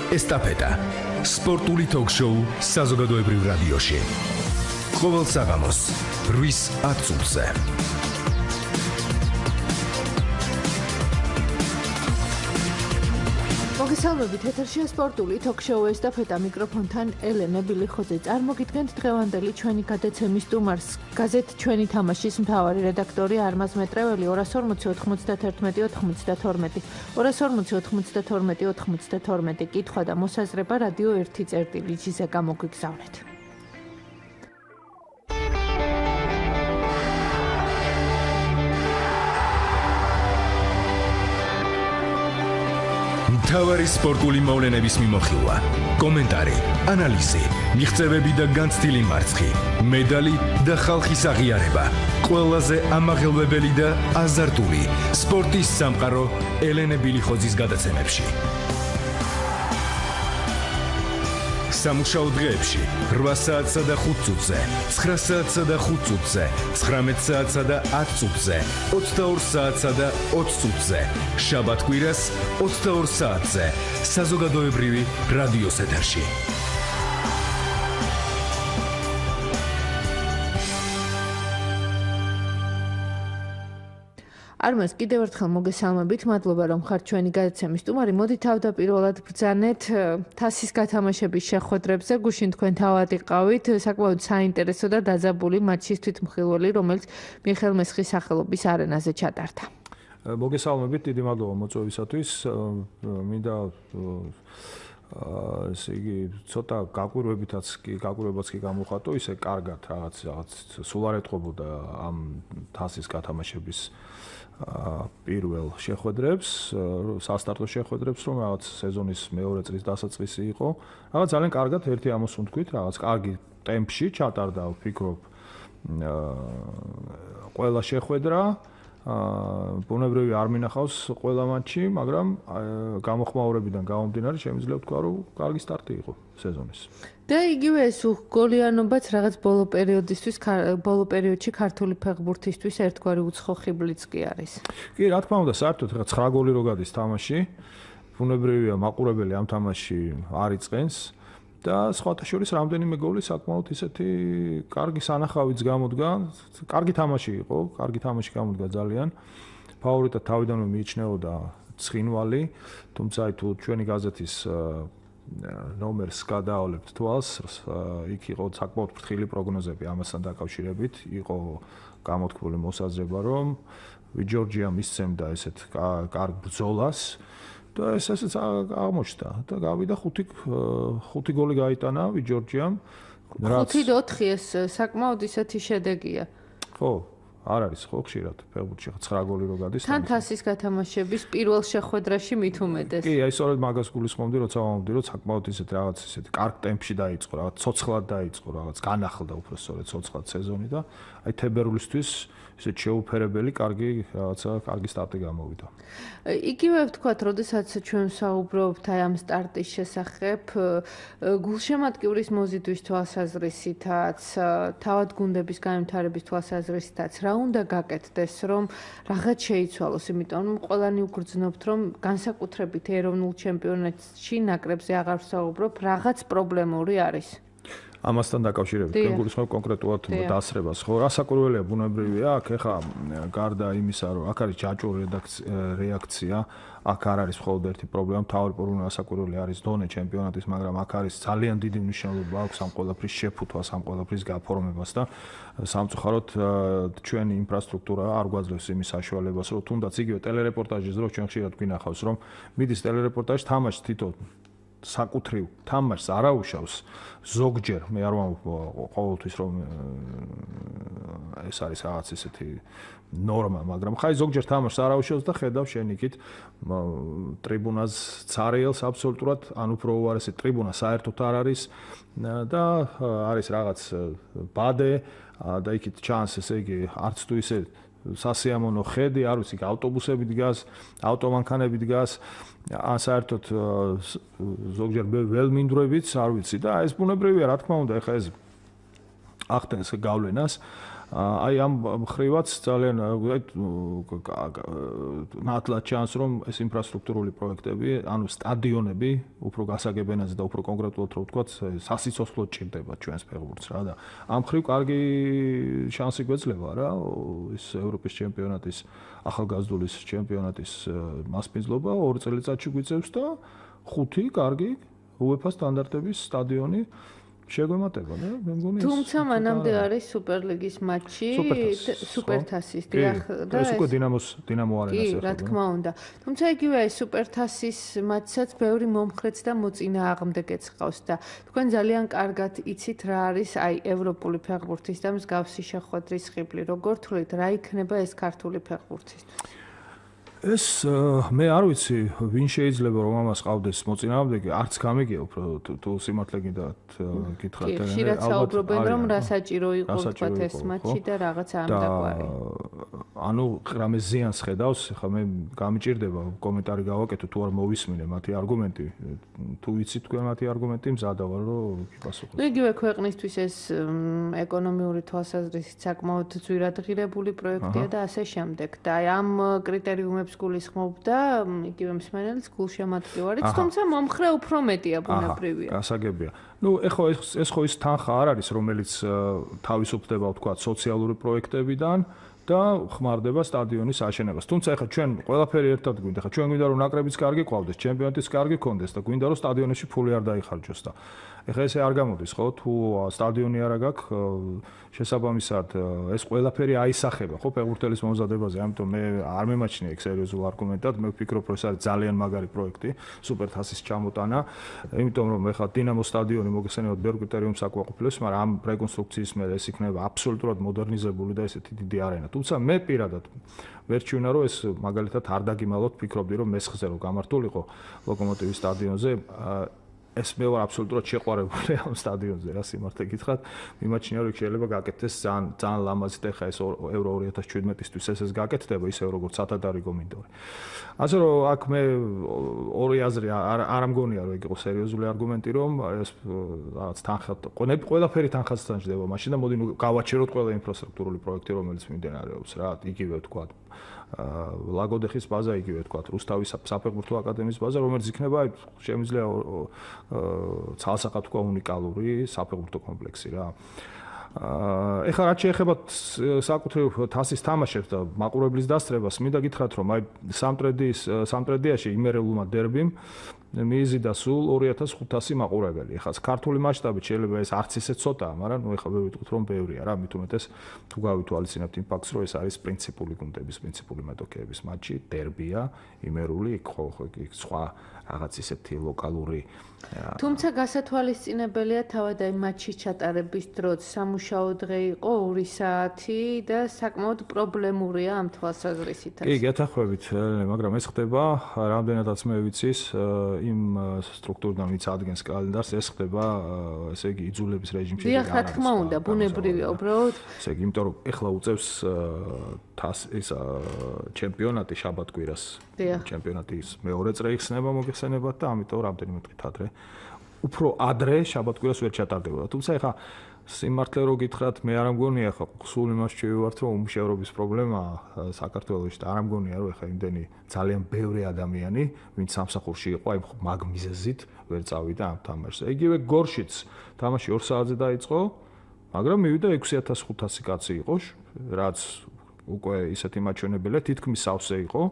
ესტაფეტა. სპორტული ток-შოუ საზოგადოებრივ რადიოში. ყოველ საღამოს 8:10 წუთზე. მოგესალმებით, ეთერშია სპორტული ток-შოუ ესტაფეტა, მიკროფონთან ელენე ბილიხოძე. წარმოგიდგენთ დღევანდელი ჩვენი გადაცემის სტუმარს, გაზეთ ჩვენი თამაშის მთავარი რედაქტორი არმაზ მეტრეველი. 240 91 92 240 92 92 კითხვა და მოსაზრება რადიო 1.ზე გამოგვიგზავნეთ. მთავარი სპორტული მოვლენების მიმოხილვა, კომენტარი, ანალიზი, მიღწევები და განცდილი მარცხი, მედალი და ხალხის აღიარება. ყველაზე ამაღელვებელი და აზარტული სპორტის სამყარო ელენე ბილიხოძის გადაცემებში. სამუშაო დღეებში 8 საათსა და 5 წუთზე, 9 საათსა და 5 წუთზე, 19 საათსა და 10 წუთზე, 22 საათსა და 20 წუთზე, შაბათ-კვირას 22 საათზე, საზოგადოებრივი რადიოს ეთერში. არმაზ, კიდევ ერთხელ მოგესალმებით, მადლობა რომ ხართ ჩვენი გადაცემის სტუმარი. მოდით თავდაპირველად ბრძანეთ თასის გათამაშების შეხვედრებზე. გუშინ თქვენ თავად იყავით, საკმაოდ საინტერესო და დაძაბული მატჩის თვითმხილველი, რომელიც მიხეილ მესხის სახელობის არენაზე ჩატარდა. მოგესალმებით, დიდი მადლობა მოწვევისათვის. მინდა ესე იგი ცოტა გაკვირვებაც კი გამოვხატო, ისე კარგად რაღაც სულ არ ეთყობოდა ამ თასის გათამაშების პირველ შეხვედრებს, სასტარტო შეხვედრებს, რომ რაღაც სეზონის მეორე წლის დასაწყისი იყო. რაღაც ძალიან კარგად ერთი ამას ვთქვით, რაღაც კარგი ტემპში ჩატარდა, ვფიქრობ, ყველა შეხვედრა. ბუნებრივი არ მინახავს ყველა მატჩი, მაგრამ გამოხმაურებიდან გამომდინარე შემიძლია ვთქვა, რომ კარგი სტარტი იყო სეზონის. და იგივე ეს გოლიანობაც რაღაც ბოლო პერიოდში ქართული ფეხბურთისთვის ერთგვარი უცხო ხიბლიც კი არის. კი, რა თქმა უნდა, საერთოდ 9 გოლი რო გადის თამაში, ბუნებრივია მაყურებელი ამ თამაში არ იწყენს და სხვათა შორის რამდენიმე გოლი საკმაოდ ისეთი კარგი სანახავიც გამოდგა, კარგი თამაში იყო, კარგი თამაში გამოდგა ძალიან. ფავორიტად თავიდანვე მიიჩნეოდა ცხინვალი, თუმცა თუ ჩვენი გაზეთის ნომერს გადაავლებთ თვალს, იქ იყო საკმაოდ ფრთხილი პროგნოზები ამასთან დაკავშირებით, იყო გამოთქმული მოსაზრება, რომ ვიჯორჯია მისცემდა ესეთ კარგ ბრძოლას. და ესეც აღმოჩნდა და გავიდა 5 გოლი გაიტანა ვიჯორჯიამ. 5-4 ეს საკმაოდ ისეთი შედეგია. ხო, არ არის ხო ხშირად ფეხბურთში 9 გოლი რო გადის. თან თასის გათამაშების პირველ შეხვედრაში მით უმეტეს. კი, აი სწორედ მაგას გულისხმობდი, როცა ვამბობდი, რომ საკმაოდ ისეთი რაღაც ისეთი კარგ ტემპში დაიწყო, რაღაც ცოცხლად დაიწყო, რაღაც განახლდა უფრო სწორედ ცოცხლად სეზონი და აი თებერვლისთვის ისეთ შეუფერებელი კარგი სტარტი გამოვიდა. იგივე ვთქვათ, როდესაც ჩვენ საუბრობთ აი ამ სტარტის შესახებ, გულშემატკივრის მოზიდვის თვალსაზრისითაც, თავად გუნდების განვითარების თვალსაზრისითაც, რა უნდა გაკეთდეს, რომ რაღაც შეიცვალოს, იმიტომ რომ ყველანი უგრძნობთ, რომ განსაკუთრებით ეროვნულ ჩემპიონატში ნაკრებზე აღარ ვსაუბრობ, რაღაც პრობლემური არის. ამასთან დაკავშირებით გულისხმობ კონკრეტულად დასრებას, ხო? რასაკვირველია ბუნებრივია, აქ ეხა გარდა იმისა, რომ აქ არის ჯაჭვური რეაქცია, აქ არ არის მხოლოდ ერთი პრობლემა, მთავარი პრობლემა რასაკვირველი არის დონე ჩემპიონატის, მაგრამ აქ არის ძალიან დიდი მნიშვნელობა აქვს ამ ყველაფრის შეფუთვას, ამ ყველაფრის გაფორმებას და სამწუხაროდ ჩვენი ინფრასტრუქტურა არ გვაძლევს იმის საშუალებას, რომ თუნდაც იგივე ტელერეპორტაჟის დროს ჩვენ ხშირად გვინახავს, რომ მიდის ტელერეპორტაჟი თამაშს თვითონ საკუთრივ თამაშს არაუშავს ზოგჯერ მე არ ვამბობ ყოველთვის რომ ეს არის რაღაც ისეთი ნორმა, მაგრამ ხაი ზოგჯერ თამაშს არაუშავს და ხედავ შენ იქით ტრიბუნას ცარიელს აბსოლუტურად ან უფრო უარესი ტრიბუნა საერთოდ არ არის და არის რაღაც ბადე და იქით ჩანს ესე იგი არც თუ ისე სასიამოვნო ხედი, არ ვიცი, ავტობუსები დგას, ავტომანქანები დგას, ან საერთოდ ზოგჯერ ველმინდვრებიც, არ ვიცი და ეს ბუნებრივია, რა თქმა უნდა, ეხა ეს ახდენს გავლენას. აი ამ ხრივაც ძალიან ნათლად ჩანს რომ ეს ინფრასტრუქტურული პროექტები, ანუ სტადიონები უფრო გასაგებენაზე და უფრო კონკრეტულად რო ვთქვათ, სასიცოცხლოდ ჭირდება ჩვენს ფეხბურთს რა და ამ ხრივ კარგი შანსი გვეძლება რა ის ევროპის ჩემპიონატის ახალგაზრდულის ჩემპიონატის მასპინძლობა 2 წელიწადში გვიწევს და 5 კარგი UEFA სტანდარტების სტადიონი შეგვემატება და მე მგონი თუმცა მანამდე არის სუპერლიგის მატჩი სუპერთასის დიახ და ეს უკვე დინამო არენას ეხება. კი, რა თქმა უნდა. თუმცა იგივე ეს სუპერთასის მატჩსაც ბევრი მომხრეც და მოწინააღმდეგეც ყავს და თქვენ ძალიან კარგად იცით რა არის აი ევროპული ფეხბურთის და მსგავსი შეხვედრის ხიბლი. როგორ თვლით, რა იქნება ეს ქართული ფეხბურთისთვის? ეს მე არ ვიცი ვინ შეიძლება რომ ამას ყავდეს მოწინააღმდეგე არც გამიგია უფრო თუ სიმართლე გინდათ გითხრათ ალბათ საუბრობენ რომ რა საჭირო იყო თქვათ ეს მატჩი და რაღაცა ამ დაგვარი ანუ რამე ზიანს ხედავს ხა მე გამიჭირდება კომენტარი გავაკეთო თუ არ მოვისმინე მათი არგუმენტი თუ იცით თქვენ მათი არგუმენტი მზადა ვარ რომ გიპასუხოთ იგივე ქვეყნისთვის ეს ეკონომიური თვალსაზრისით საკმაოდ ძვირადღირებული პროექტია და ასე შემდეგ და აი ამ კრიტერიუმებს გულისხმობდა იგივე მსმენელის გულშემატკივარიც, თუმცა მომხრე უფრო მეტია ბუნებრივია. გასაგებია. ნუ ეხო ეს ხო ის თანხა არ არის, რომელიც თავისუფლდება ვთქვა სოციალური პროექტებიდან და ხმარდება სტადიონის აშენებას. თუმცა ეხა ჩვენ ყველაფერი ერთად გვინდა, ეხა ჩვენ გვინდა რომ ნაკრებიც კარგი ყავდეს, ჩემპიონატიც კარგი კონდეს და გვინდა რომ სტადიონებში ფული არ დაიხარჯოს და ეხა ესე არ გამოდის ხო თუ სტადიონი არა გაქვს შესაბამისად ეს ყველაფერი აისახება ხო ფეხბურთელის მომზადებაზე ამიტომ მე არ მემაჩნია ეგ სერიოზულ არგუმენტად მე ვფიქრობ რომ ეს არის ძალიან მაგარი პროექტი სუპერთასის ჩამოტანა იმიტომ რომ ეხლა დინამო სტადიონი მოგესალმებით ბევრ კრიტერიუმს აკმაყოფილებს მაგრამ ამ რეკონსტრუქციის მერე ეს იქნება აბსოლუტურად მოდერნიზებული და ესეთი დიდი არენა თუმცა მე პირადად ვერ ჩვინა რომ ეს მაგალითად არ დაგიმალოთ ფიქრობდი რომ მესხზე რომ გამართულიყო ლოკომოტივის სტადიონზე ეს მე ვარ აბსოლუტურად შეყვარებული ამ სტადიონზე რა სიმართლე გითხრათ მიმაჩნია რომ შეიძლება გაკეთდეს ძალიან ლამაზი და ხა ეს ევრო 2017-ისთვის ეს გაკეთდება ისე როგორც სათადარი გომინდორი ასე რომ აქ მე ორი აზრი არ ამგონია რომ ეგ იყო სერიოზული არგუმენტი რომ ეს რაღაც თანხად ყველაფერი თანხას თანჯდება მაშინ და მოდი ნუ გავაჩეროთ ყველა ინფრასტრუქტურული პროექტი რომელიც მიმდინარეობს რა იგივე ვთქვათ ლაგოდეხის ბაზა იგივე ვთქვათ რუსთავის საფეხბურთო აკადემიის ბაზა რომელიც იქნება შემიძლია ცალსახად თქვა უნიკალური საფეხბურთო კომპლექსი რა ეხლა რაც შეეხება საკუთრივ თასის თამაშებს და მაყურებლის დასწრებას მინდა გითხრათ რომ აი სამტრედიაში იმერელულმა დერბიმ მიიზიდა სულ 2500 მაყურებელი. ეხლა ქართული მასშტაბით შეიძლება ეს არც ისე ცოტაა, მაგრამ ნუ ეხლა ვიტყვით რომ ბევრია რა, მით უმეტეს თუ გავითვალისწინებთ იმ ფაქტს, რომ ეს არის პრინციპული გუნდების, პრინციპული მეტოქეების მატჩი, დერბია, იმერული, იქ სხვა რაღაც ისეთი ლოკალური თუმცა გასათვალისწინებელია თავად აი მატჩის ჩატარების დროც სამუშაო დღე იყო 2 საათი და საკმაოდ პრობლემურია ამ თვალსაზრისითაც. კი, გეთახვებით, მაგრამ ეს ხდება რამდენადაც მე ვიცის იმ სტრუქტურიდან ვინც ადგენს კალენდარს ეს ხდება ესე იგი იძულების რეჟიმში დიახ რა თქმა უნდა ბუნებრივია უბრალოდ ესე იგი იმიტომ რომ ეხლა უწევს ეს ჩემპიონატი შაბათ-კვირას ჩემპიონატის მეორე წრე იხსნება მოგეხსენებათ და ამიტომ რამდენიმე დღით ადრე უფრო ადრე შაბათ-კვირას ვერ ჩატარდებოდა თუმცა ეხლა სიმართლე რო გითხრათ მე არ ამგონია ხა სულ იმას შევივართ რომ უმუშევრობის პრობლემა საქართველოში და არ ამგონია რომ ეხა იმდენი ძალიან ბევრი ადამიანი ვინც სამსახურში იყო აი მაგ მიზეზით ვერ წავიდა ამ თამაშზე იგივე გორშიც თამაში 2 საათზე დაიწყო მაგრამ მივიდა 6500 კაცი იყო რაც უკვე ისეთი მაჩვენებელია თითქმის სავსე იყო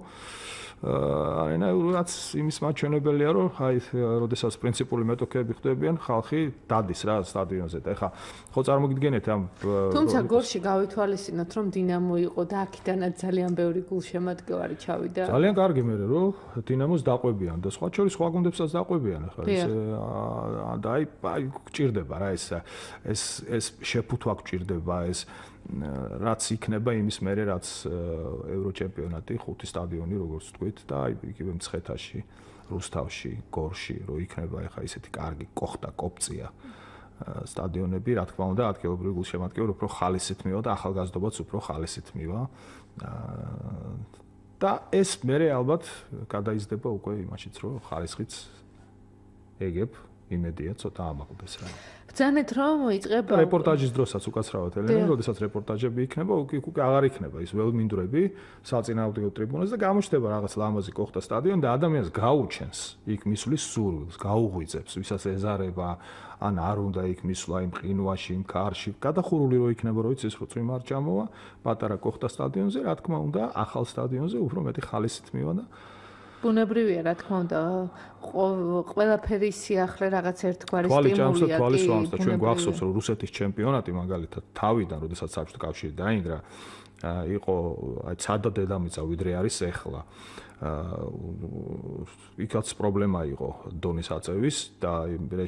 ანა რაც იმის მაჩვენებელია რომ აი როდესაც პრინციპული მეტოქეები ხდებიან ხალხი დადის რა სტადიონზე და ეხა ხო წარმოგიდგენთ ამ თუმცა გორში გავითვალისწინოთ რომ დინამო იყო და აქედანაც ძალიან ბევრი გულშემატკივარი ჩავიდა ძალიან კარგი მე რომ დინამოს დაყვებიან და სხვა შორის სხვა გუნდებსაც დაყვებიან ახლა ეს და აი გჭირდება რა ეს შეფუთვა გჭირდება ეს რაც იქნება იმის მერე რაც ევროჩემპიონატი 5 სტადიონი როგორც ვთქვით და აი იგივე მცხეთაში, რუსთავში, გორში რო იქნება ახლა ისეთი კარგი კოხტა კოპწია სტადიონები, რა თქმა უნდა, ადგილობრივი გულშემატკივარი უფრო ხალისით მივა და ახალგაზრდობაც უფრო ხალისით მივა. და ეს მერე ალბათ გადაიზრდება უკვე იმაშიც, რომ ხალისხიც ეგებ იმედია ცოტა ამაყდეს რა. ბრძანეთ რომ იწყება რეპორტაჟის დროსაც უკაცრავად ელენე, როდესაც რეპორტაჟები იქნება, უკვე აღარ იქნება ის ველმინდვრები საწინააღმდეგო ტრიბუნაზე და გამოჩნდება რაღაც ლამაზი კოხტა სტადიონი და ადამიანს გაუჩენს იქ მისვლის სურვილს, გაუღვიძებს, ვისაც ეზარება, ან არ უნდა იქ მისვლა იმ ყინვაში, იმ კარში, გადახურული რო იქნება, რო იცის რომ წვიმა არ ჩამოვა, პატარა კოხტა სტადიონზე, რა თქმა უნდა, ახალ სტადიონზე უფრო მეტი ხალისით მივა და ბუნებრივია, რა თქმა უნდა, ყველაფერი სიახლე რაღაც ერთგვარი სტიმულია. სტიმულია. ჩვენ გვახსოვს, რომ რუსეთის ჩემპიონატი მაგალითად თავიდან, როდესაც საბჭოთა კავშირი დაინგრა, იყო აი ცადა დედამიწა ვიდრე არის ახლა. იქაც პრობლემა იყო დონის აწევის და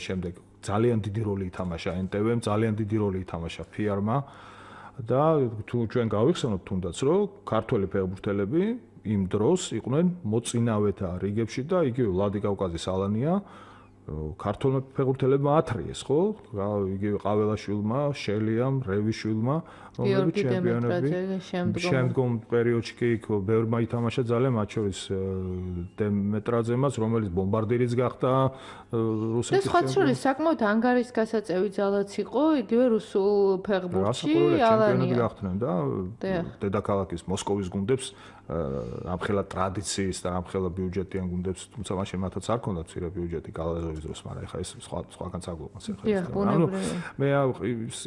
შემდეგ ძალიან დიდი როლი ითამაშა NTV-მ, ძალიან დიდი როლი ითამაშა PR-მა და თუ ჩვენ გავიხსენოთ თუნდაც, რომ ქართველი ფეხბურთელები იმ დროს იყვნენ მოწინავეთა რიგებში და იგივე ვლადი კავკაზის ალანია ქართველ ფეხბურთელებმა ათრიეს, ხო? იგივე ყაველაშვილმა, შელიამ, რევიშვილმა, რომლებიც ჩემპიონები შემდგომ პერიოდში კი იქ ბევრმა ითამაშა ძალიან, მათ შორის დემეტრაძემაც, რომელიც ბომბარდირიც გახდა რუსეთის. და სხვა შორის საკმაოდ ანგარიშგასაწევი ძალაც იყო, იგივე რუსულ ფეხბურთში ალანია გახდნენ და დედაქალაქის მოსკოვის გუნდებს ამხელა ტრადიციის და ამხელა ბიუჯეტიან გუნდებს, თუმცა მაშინ მათაც არ ქონდათ მცირე ბიუჯეტი კალაზოვის დროს, მაგრამ ეხლა ეს სხვაგან წაგვიყვანს ახლა ეს. მე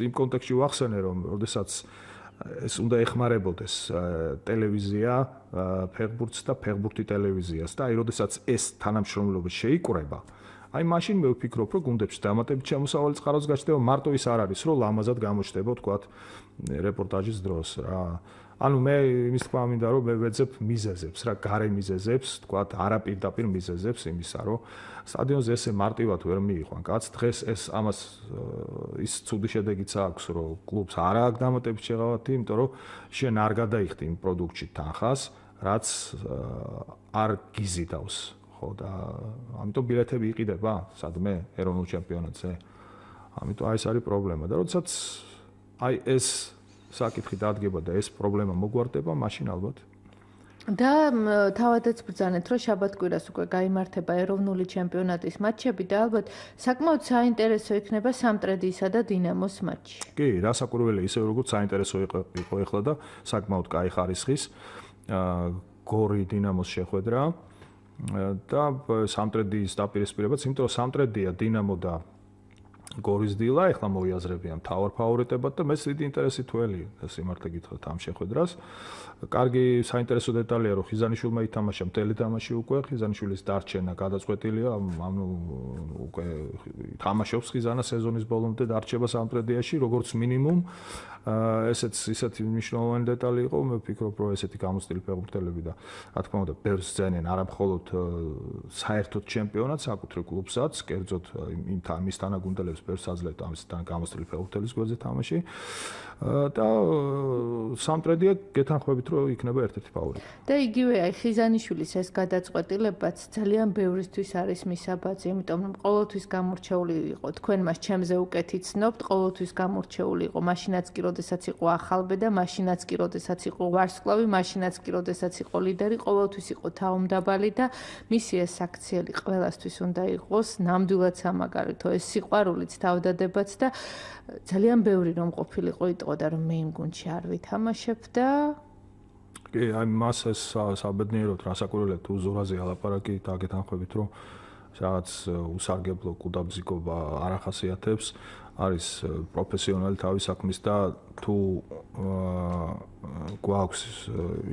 იმ კონტექსტში ვახსენე, რომ როდესაც ეს უნდა ეხმარებოდეს ტელევიზია ფეხბურთს და ფეხბურთი ტელევიზიას და აი როდესაც ეს თანამშრომლობა შეიკრება, აი მაშინ მე ვფიქრობ, რომ გუნდებში დამატებით შემოსავალი წყაროს გაჩნდება, მარტო ის არ არის, რომ ლამაზად გამოჩნდება, თქვათ, რეპორტაჟის დროს რა. ანუ მე იმის თქმა მინდა რომ მე ვეძებ მიზეზებს რა, გარე მიზეზებს, თქვათ, არაპირდაპირ მიზეზებს იმისა, რომ სტადიონზე ესე მარტივად ვერ მიიყვან კაც. დღეს ეს ამას ის ცუდი შედეგიც აქვს, რომ კლუბს არ აქვს დამატებით შეღავათი, იმიტომ რომ შენ არ გადაიხდი იმ პროდუქტში თანხას, რაც არ გიზიდავს, ხო და ამიტომ ბილეთები იყიდება სადმე ეროვნულ ჩემპიონატზე. ამიტომ აი ეს არის პრობლემა და როდესაც აი ეს საკითხი დადგება და ეს პრობლემა მოგვარდება, მაშინ ალბათ. და თავადაც ბრძანეთ, რომ შაბათ-კვირას უკვე გაიმართება ეროვნული ჩემპიონატის მატჩები და ალბათ საკმაოდ საინტერესო იქნება სამტრედიისა და დინამოს მატჩი. კი, რასაკურველია ისე როგორც საინტერესო იყო ეხლა და საკმაოდ კაი ხარისხის გორი დინამოს შეხვედრა და სამტრედიის დაპირისპირებაც, იმიტომ რომ სამტრედია, დინამო და გორის დილა ეხლა მოიაზრებიან მთავარ ფავორიტებად და მეც დიდი ინტერესი თველი სიმართლე გითხრათ ამ შეხვედრას. კარგი საინტერესო დეტალია რომ ხიზანიშვილმა ითამაშა მთელი თამაში უკვე, ხიზანიშვილის დარჩენა გადაწყვეტილია, ანუ უკვე თამაშობს ხიზანა სეზონის ბოლომდე დარჩება სამტრედიაში, როგორც მინიმუმ. ესეთი მნიშვნელოვანი დეტალი იყო, მე ვფიქრობ, რომ ესეთი გამოცდილი ფეხბურთელები და რა თქმა უნდა, ბევრს ძენენ არა მხოლოდ საერთოდ ჩემპიონატს, საკუთრივ კლუბსაც, კერძოდ მის თანაგუნდელებს ბევრს აძლევთ ამისთან გამოცდილი ფეხბურთელის გვერდზე თამაში და სამტრედია გეთანხმებით, რომ იქნება ერთ-ერთი ფავორიტი. და იგივე აი ხიზანიშვილის ეს გადაწყვეტილებაც ძალიან ბევრისთვის არის მისაბაძი, იმიტომ რომ ყოველთვის გამორჩეული იყო, თქვენ მას ჩემზე უკეთი ცნობთ, ყოველთვის გამორჩეული იყო, მაშინაც კი როდესაც იყო ახალბედა, მაშინაც კი როდესაც იყო ვარსკვლავი, მაშინაც კი როდესაც იყო ლიდერი, ყოველთვის იყო თავმდაბალი და მისი ეს აქციელი ყველასთვის უნდა იყოს, ნამდვილად სამაგალითო, ეს სიყვარულიც, თავდადებაც და ძალიან ბევრი რომ ყოფილიყო იტყოდა რომ მე იმ გუნდში არ ვითამაშებ და კი, აი მას ეს საბედნიეროდ რასაკურველია თუ ზურაზე ალაპარაკი და გეთანხმებით რომ რაღაც უსარგებლო კუდაბზიკობა არ ახასიათებს, არის პროფესიონალი თავის საქმის და თუ გვაქვს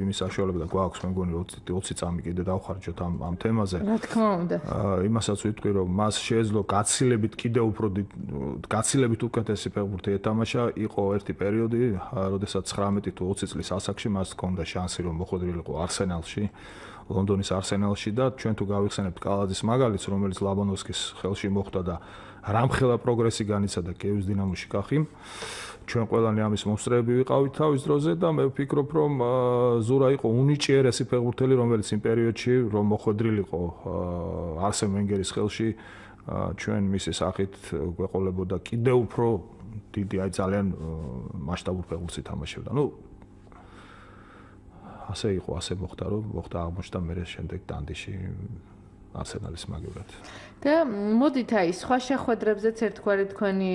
იმის საშუალება და გვაქვს მე მგონი 20 წამი კიდე დავხარჯოთ ამ თემაზე. რა თქმა უნდა. იმასაც ვიტყვი რომ მას შეეძლო გაცილებით კიდევ უფრო გაცილებით უკეთესი ფეხბურთი ეთამაშა, იყო ერთი პერიოდი, როდესაც 19 თუ 20 წლის ასაკში მას ჰქონდა შანსი რომ მოხვედრილიყო არსენალში. ლონდონის არსენალში და ჩვენ თუ გავიხსენებთ კალაძის მაგალითს, რომელიც ლაბანოვსკის ხელში მოხვდა და რამხელა პროგრესი განიცადა კიევის დინამოში კახიმ. ჩვენ ყველანი ამის მომსწრეები ვიყავით თავის დროზე და მე ვფიქრობ, რომ ზურა იყო უნიჭიერესი ფეხბურთელი, რომელიც იმ პერიოდში რომ მოხვედრილიყო არსენ ვენგერის ხელში, ჩვენ მისი სახით გვეყოლებოდა კიდევ უფრო დიდი, აი ძალიან მასშტაბურ ფეხბურთს ითამაშებდა. ნუ ასე იყო, ასე მოხდა, რომ მოხდა აღმოჩნდა მე შემდეგ დანდიში არსენალის მაგივრად. და მოდით აი სხვა შეხვედრებზეც ერთგვარი თქვენი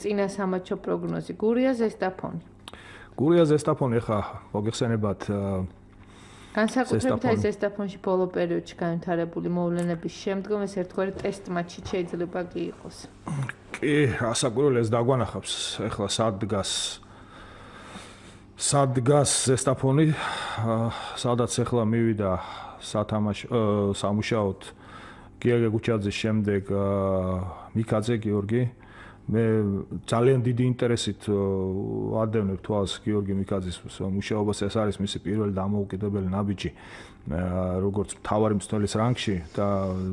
წინა სამატჩო პროგნოზი. გურია ზესტაფონი. გურია ზესტაფონი ხა მოგეხსენებათ განსაკუთრებით აი ზესტაფონში ბოლო პერიოდში განვითარებული მოვლენების შემდგომ ეს ერთგვარი ტესტ მატჩი შეიძლება კი იყოს. კი, ასაკურველი ეს დაგვანახავს. ეხლა სად დგას ზესტაფონი, სადაც ეხლა მივიდა სამუშაოდ გიორგი გუჩაძის შემდეგ მიკაძე გიორგი. მე ძალიან დიდი ინტერესით ვადევნებ თვალს გიორგი მიკაძის მუშაობას. ეს არის მისი პირველი დამოუკიდებელი ნაბიჯი როგორც მთავარი მცველის რანგში და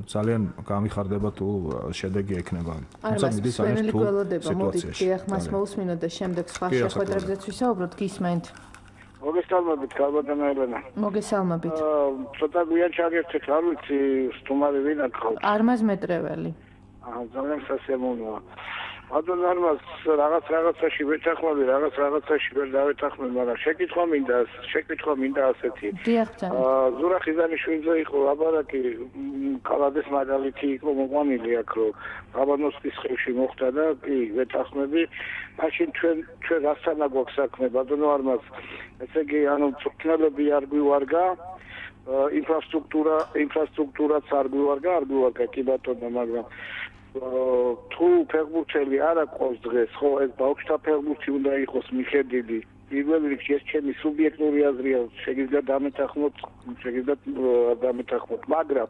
ძალიან გამიხარდება თუ შედეგი ექნება. თუმცა მიდის ამის თუ სიტუაციაში. მას მოусმინოთ და შემდეგ სხვა შეხვედრებზეც ვისაუბროთ. გისმენთ. მოგესალმებით, ქალბატონო ელენა. მოგესალმებით. ცოტა გვიან ჩაგერთეთ, არ ვიცი, სტუმარი ვინ აქ? არმაზ მეტრეველი. ძალიან სასიამოვნოა. ბატონო არმაზ რაღაცაში ვეთანხმები, რაღაცაში ვერ დავეთანხმები, მაგრამ შეკითხვა მინდა ასეთი. დიახ, ძალიან. ზურა ხიზანიშვილზე იყო ლაბარაკი, კალადეს მაგალითი იყო მოყვანილი აქ, რომ ბაბანოვსკის ხევში მოხდა და კი ვეთანხმები. მაშინ ჩვენ რასთანა გვაქვს საქმე, ბატონო არმაზ? ესე იგი, მწვრთნელები არ გვივარგა, ინფრასტრუქტურაც არ გვივარგა, კი ბატონო, მაგრამ თუ ფეხბურთელი არ აქვს დღეს, ხო, ეს ბავშვთა ფეხბურთი უნდა იყოს მიხედვილი. პირველ რიგში ეს ჩემი სუბიექტური აზრია, შეგიძლიათ დამეთანხმოთ, მაგრამ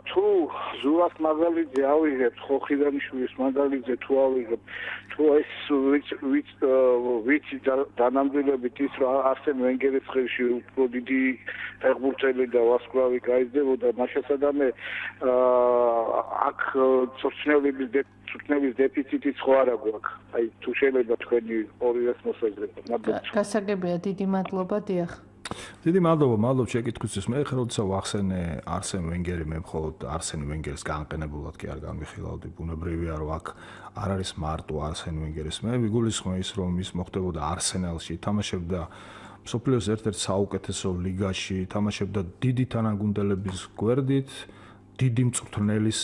თუ ზურას მაგალითზე ავიღებთ, ხო ხიდანიშვილის მაგალითზე თუ ავიღებთ, თუ ეს ვიცი დანამდვილებით ის რომ არსენ ვენგერის ხელში უფრო დიდი ფეხბურთელი და ვარსკვლავი გაიზრდებოდა, მაშასადამე აქ მწვრთნელის დეფიციტიც ხო არა გვაქვს. აი თუ შეიძლება თქვენი ორივეს მოსაზრება. გასაგებია, დიდი მადლობა, დიახ. დიდი მადლობა შეკითხვისთვის. მე ხეროცა ვახსენე არსენ ვენგერი, მე მხოლოდ არსენ ვენგერის განყენებულად კი არ განვიხილავდი. ბუნებრივია რომ აქ არ არის მარტო არსენ ვენგერის. მე ვიგულისხმე ის რომ ის მოხდებოდა არსენალში, თამაშობდა მსოფლიოს ერთ-ერთ საუკეთესო ლიგაში, თამაშობდა დიდი თანაგუნდელების გვერდით, დიდი მწვრთნელის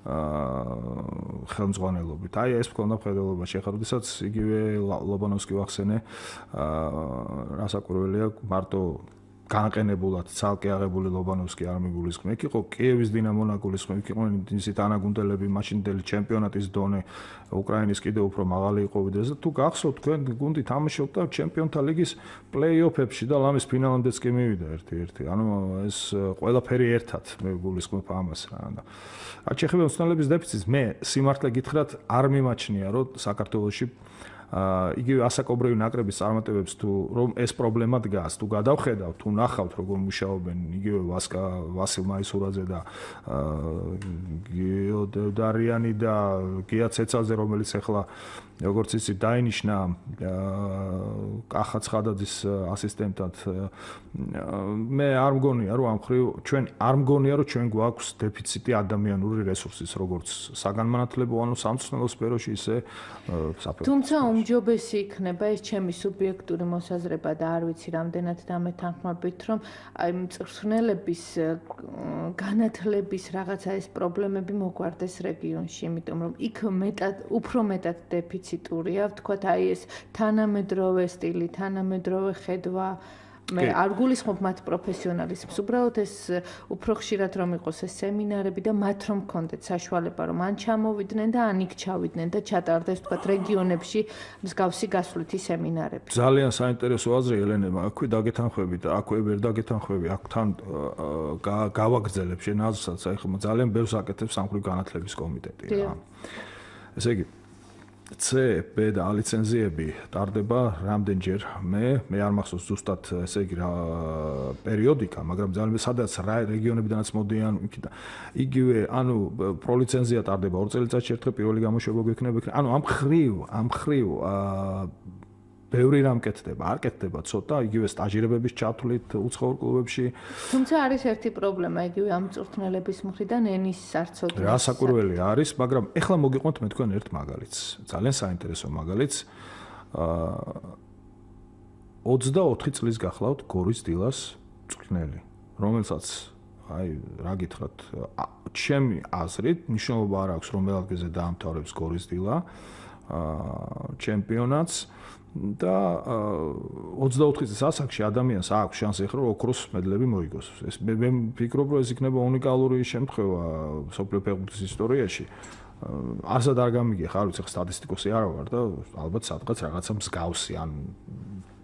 ხელმძღვანელობით. აი ეს მქონდა მხედველობაში. ახლა როდესაც იგივე ლობანოვსკი ვახსენე, რასაკურველია მარტო განყენებულად ცალკე აღებული ლობანოვსკი არ მიგულისხმე. იქ იყო კიევის დინამო გულისხმე, იქ იყო ისეთი თანაგუნდელები, მაშინდელი ჩემპიონატის დონე უკრაინის კიდევ უფრო მაღალი იყო ვიდრე და თუ გახსოვთ თქვენ გუნდი თამაშობდა ჩემპიონთა ლიგის პლეი-ოფებში და ლამის ფინალამდეც კი მივიდა ერთ-ერთი. ანუ ეს ყველაფერი ერთად მე გულისხმობ ამას რა. რაც შეეხება მწვრთნელების დეფიციტს, მე სიმართლე გითხრათ არ მიმაჩნია რომ საქართველოში იგივე ასაკობრივი ნაკრების წარმატებებს თუ რომ ეს პრობლემა დგას, თუ გადავხედავთ, თუ ნახავთ როგორ მუშაობენ იგივე ვასილ მაისურაძე და გიო დევდარიანი და გია ცეცაძე, რომელიც ახლა როგორც იცი დაინიშნა კახა ცხადაძის ასისტენტად. მე არ მგონია რომ ჩვენ გვაქვს დეფიციტი ადამიანური რესურსის, როგორც საგანმანათლებლო ანუ სამწვრთნელო სფეროში, ისე საფეხბურთო. თუმცა უმჯობესი იქნება ეს ჩემი სუბიექტური მოსაზრება და არ ვიცი რამდენად დამეთანხმებით, რომ აი მწვრთნელების განათლების რაღაცა ეს პრობლემები მოგვარდეს რეგიონში, იმიტომ რომ იქ უფრო მეტად დეფიციტურია, ვთქვათ, აი ეს თანამედროვე სტილი, თანამედროვე ხედვა. მე არ გულისხმობ მათ პროფესიონალიზმს, უბრალოდ ეს უფრო ხშირად რომ იყოს ეს სემინარები და მათ რომ კონდეთ საშუალება რომ ან ჩამოვიდნენ და ან იქ ჩავიდნენ და ჩატარდეს ვთქვათ რეგიონებში მსგავსი გასვლითი სემინარები. ძალიან საინტერესო აზრი ელენე, აქვე დაგეთანხმები და აქვე ვერ დაგეთანხმები, აქ თან გავაგრძელებ შენ აზრსაც, აი ხომ ძალიან ბევრს აკეთებს სამხრივ განათლების კომიტეტი რა. ესე იგი C, B და A ლიცენზიები ტარდება რამდენჯერ? მე არ მახსოვს ზუსტად, ესე იგი რა პერიოდიკა, მაგრამ ძალიან სადაც რა რეგიონებიდანაც მოდიან, იგივე, ანუ პრო ლიცენზია ტარდება 2 წელიწადში ერთხელ, პირველი გამოშვება გვექნება. ანუ ამ ხრივ ბევრი რამ კეთდება, არ კეთდება ცოტა, იგივე სტაჟირებების ჩათვლით უცხოურ კლუბებში. თუმცა არის ერთი პრობლემა, იგივე ამ მწვრთნელების მხრიდან ენის სარცოდნო. რასაკურველი არის, მაგრამ ეხლა მოგიყვანთ მე თქვენ ერთ მაგალითს, ძალიან საინტერესო მაგალითს. 24 წლის გახლავთ გორის დილას მწვრთნელი, რომელსაც აი რა გითხრათ, ჩემი აზრით მნიშვნელობა არ აქვს რომ მელაგეზე დაამთავრებს გორის დილა ჩემპიონატს და 24 წლის ასაკში ადამიანს აქვს შანსი ახლა ოქროს მედლები მოიგოს. ეს მე ვფიქრობ რომ ეს იქნება უნიკალური შემთხვევა მსოფლიო ფეხბურთის ისტორიაში. ასად არ გამიგია ხარ ვიცი სტატისტიკოსი არ ვარ და ალბათ სადღაც რაღაცა მსგავსი ან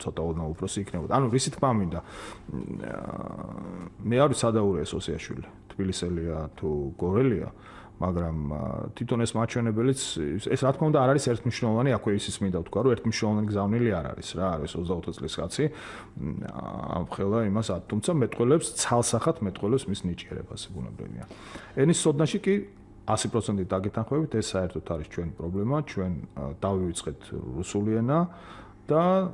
ცოტა უფრო იქნებოდა. ანუ რისი თქმა მინდა მე არ ვიცი სადაურია სოსიაშვილი, თბილისელია თუ გორელია, მაგრამ თვითონ ეს მაჩვენებელიც ეს რა თქმა უნდა არ არის ერთმნიშვნელოვანი, აქვე ისიც მინდა ვთქვა, რომ ერთმნიშვნელოვანი გზავნილი არ არის რა, არის 24 წლის კაცი. ამხელა იმას თუმცა მეტყველებს ცალსახად მეტყველებს მის ნიჭიერებას ბუნებრივია. ენის სოდნაში კი 100% დაგეთანხმებით, ეს საერთოდ არის ჩვენი პრობლემა, ჩვენ დავივიწყეთ რუსული ენა და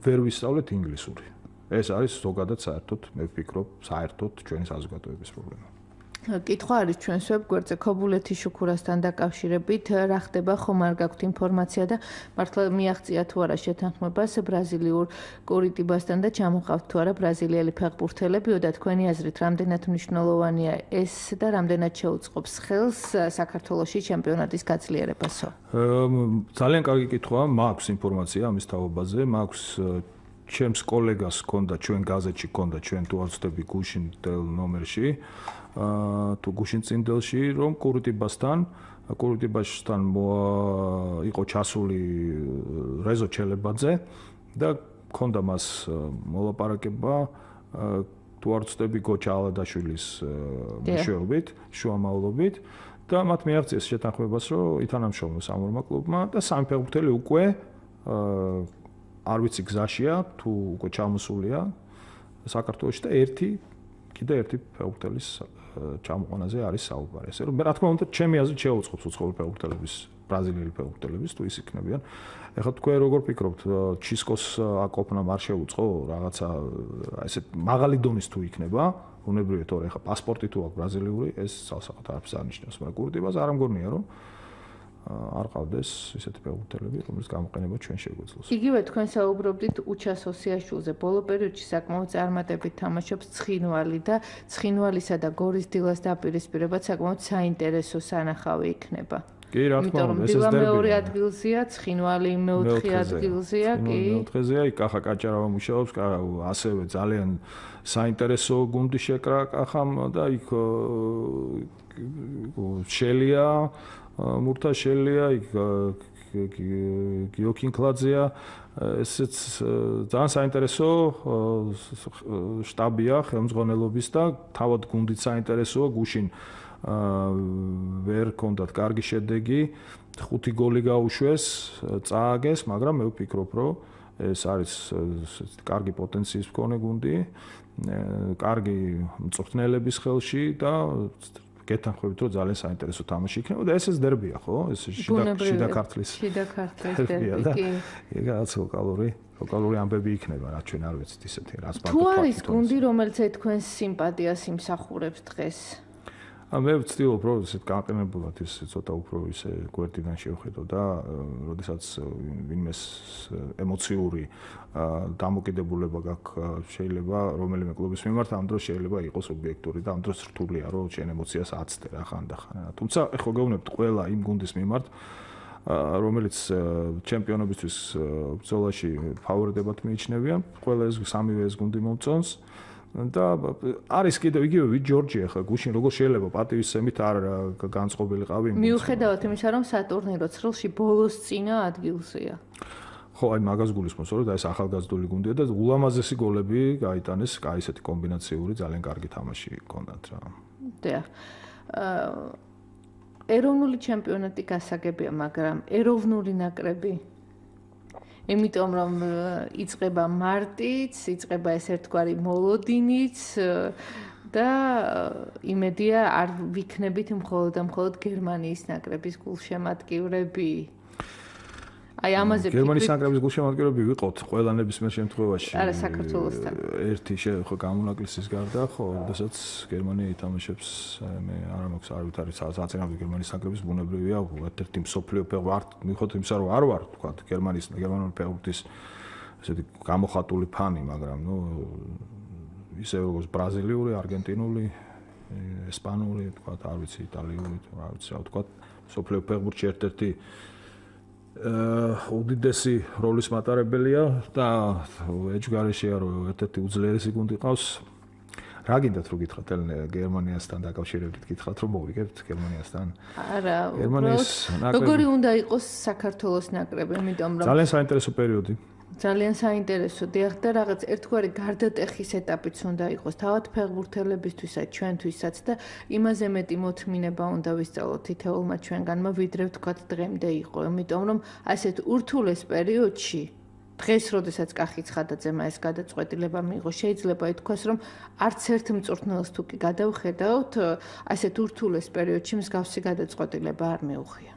ვერ ვისწავლეთ ინგლისური. ეს არის ზოგადად საერთოდ მე ვფიქრობ, საერთოდ ჩვენი საზოგადოების პრობლემა. კითხვა არის ჩვენს ვებგვერდზე ქობულეთის შუქურასთან დაკავშირებით, რა ხდება, ხომ არ გაქვთ ინფორმაცია და მართლა მიაღწია თუ არა შეთანხმებას ბრაზილიურ კურიტიბასთან და ჩამოყავთ თუ არა ბრაზილიელი ფეხბურთელები და თქვენი აზრით რამდენად მნიშვნელოვანია ეს და რამდენად შეუწყობს ხელს საქართველოში ჩემპიონატის გაძლიერებასო? ძალიან კარგი კითხვა, მაქვს ინფორმაცია ამის თაობაზე, მაქვს ჩემს კოლეგას ჰქონდა ჩვენ გაზეთში ჰქონდა ჩვენ თუ არ ვცდები გუშინ ნომერში თუ გუშინ წინდელში რომ კურიტიბასთან იყო ჩასული რეზო ჩელებაძე და ჰქონდა მას მოლაპარაკება თუ არ ვცდები გოჩა ალადაშვილის მეშვეობით შუამავლობით და მათ მიაღწიეს შეთანხმებას რომ ითანამშრომლოს ამორმა კლუბმა და სამი ფეხბურთელი უკვე არ ვიცი გზაშია თუ უკვე ჩამოსულია საქართველოში და კიდე ერთი ფეხბურთელის ჩამოყვანაზე არის საუბარი. ესე რომ რა თქმა უნდა ჩემი აზრით შეუწყობს უცხოური ფეხბურთელების, ბრაზილიელი ფეხბურთელების თუ ის იქნებიან. ეხლა თქვენ როგორ ფიქრობთ, ჩისკოს აკოპნამ არ შეუწყო რაღაცა ესეთ მაღალი დონის თუ იქნება? უნებრივია თორე ეხლა პასპორტი თუ აქვს ბრაზილიური, ეს სასახად არაფერს არ ნიშნავს, მაგრამ კურიტიბას არ ამგონია რომ არ ყავდეს ისეთი ფეხბურთელები, რომლის გამოყენება ჩვენ შეგვეძლოს. იგივე თქვენ საუბრობდით უჩა სოსიაშვილზე. ბოლო პერიოდში საკმაოდ წარმატებით თამაშობს ცხინვალი და ცხინვალისა და გორის დილას დაპირისპირებად საკმაოდ საინტერესო სანახავი იქნება. კი, რა თქმა უნდა, ეს დილა მეორე ადგილზეა, ცხინვალი მეოთხე ადგილზეა, კი. მეოთხეზეა, კახა კაჭარავა მუშაობს, ასევე ძალიან საინტერესო გუნდი შეკრა კახამ და იქ შელია მურთაშელია, გიოქინკლაძეა, ესეც ძალიან საინტერესო შტაბია ხელმძღვანელობის და თავად გუნდიც საინტერესოა, გუშინ ვერ ჰქონდათ კარგი შედეგი, 5 გოლი გაუშვეს, წააგეს, მაგრამ მე ვფიქრობ, რომ ეს არის კარგი პოტენციის მქონე გუნდი, კარგი მწვრთნელების ხელში და გეთანხმებით რომ ძალიან საინტერესო თამაში იქნება და ესეც დერბია ხო? ეს შიდა ქართლის დერბია და რაღაც ლოკალური ამბები იქნება, რაც ჩვენ არ ვიცით ისეთი, რაც ბატონო. თუ არის გუნდი, რომელიც თქვენს სიმპათიას იმსახურებს დღეს? მე ვცდილობ რომ ესეთ გაყენებულად ის ცოტა უფრო ისე გვერდიდან შევხედო და როდესაც ვინმეს ემოციური დამოკიდებულება გაქვს შეიძლება რომელიმე კლუბის მიმართ ამ დროს შეიძლება იყოს ობიექტური და ამ დროს რთულია რომ შენ ემოციას აცდე რა ხანდახან. თუმცა ეხლა გეუბნებთ ყველა იმ გუნდის მიმართ რომელიც ჩემპიონობისთვის ბრძოლაში ფავორიტებად მიიჩნევიან, ყველა ეს სამივე ეს გუნდი მომწონს. და არის კიდევ იგივე ჯორჯი ახლა გუშინ როგორ შეიძლება პატივისცემით არ განწყობილიყავი მიუხედავად იმისა რომ სატურნირო ცხრილში ბოლოს წინა ადგილზეა. ხო, აი მაგას გულისხმობს რომ და ეს ახალგაზრდული გუნდია და ულამაზესი გოლები გაიტანეს, კაი ესეთი კომბინაციური ძალიან კარგი თამაში ჰქონდათ რა. დიახ. ეროვნული ჩემპიონატი გასაგებია, მაგრამ ეროვნული ნაკრები იმიტომ რომ იწყება მარტიც, იწყება ეს ერთგვარი მოლოდინიც და იმედია არ ვიქნებით მხოლოდ გერმანიის ნაკრების გულშემატკივრები. აი ამაზე გერმანიის ნაკრების გულშემატკივრები ვიყოთ ყველა ნებისმიერ შემთხვევაში. არა საქართველოსთან. ერთი ხო გამონაკლისის გარდა, ხო, როდესაც გერმანია ითამაშებს, მე არ მაქვს არ ვითარი საწინააღმდეგო გერმანიის ნაკრების ბუნებრივია, ერთ-ერთი მსოფლიო ფეხბურთი, მიხოთ იმისა რომ არ ვარ, თქვა, გერმანული ფეხბურთის ესეთი გამოხატული ფანი, მაგრამ ისე როგორც ბრაზილიური, არგენტინული ესპანური, თქვა, არ ვიცი, იტალიური, რა ვიცი, რა ვთქვა, სოფლიო ფეხბურთში ერთ-ერთი უდიდესი როლის მატარებელია და ეჯგარეშია რომ ერთ-ერთი უძლიერესი გუნდი ყავს. რა გინდათ რომ გითხრათ გერმანიასთან დაკავშირებით გითხრათ რომ მოვიგებთ გერმანიასთან? არა, როგორი უნდა იყოს საქართველოს ნაკრები, იმიტომ რომ ძალიან საინტერესო პერიოდი. ძალიან საინტერესო დიახ და რაღაც ერთგვარი გარდატეხის ეტაპიც უნდა იყოს თავად ფეხბურთელებისთვისაც, ჩვენთვისაც და იმაზე მეტი მოთმინება უნდა ვისწავლოთ თითოეულმა ჩვენგანმა, ვიდრე ვთქვათ დღემდე იყო, იმიტომ რომ ასეთ ურთულეს პერიოდში დღეს, როდესაც კახი ცხადაძემ ეს გადაწყვეტილება მიიღო, შეიძლება ითქვას, რომ არც ერთ მწვრთნელს თუ კი გადავხედავთ, ასეთ ურთულეს პერიოდში მსგავსი გადაწყვეტილება არ მიუღია.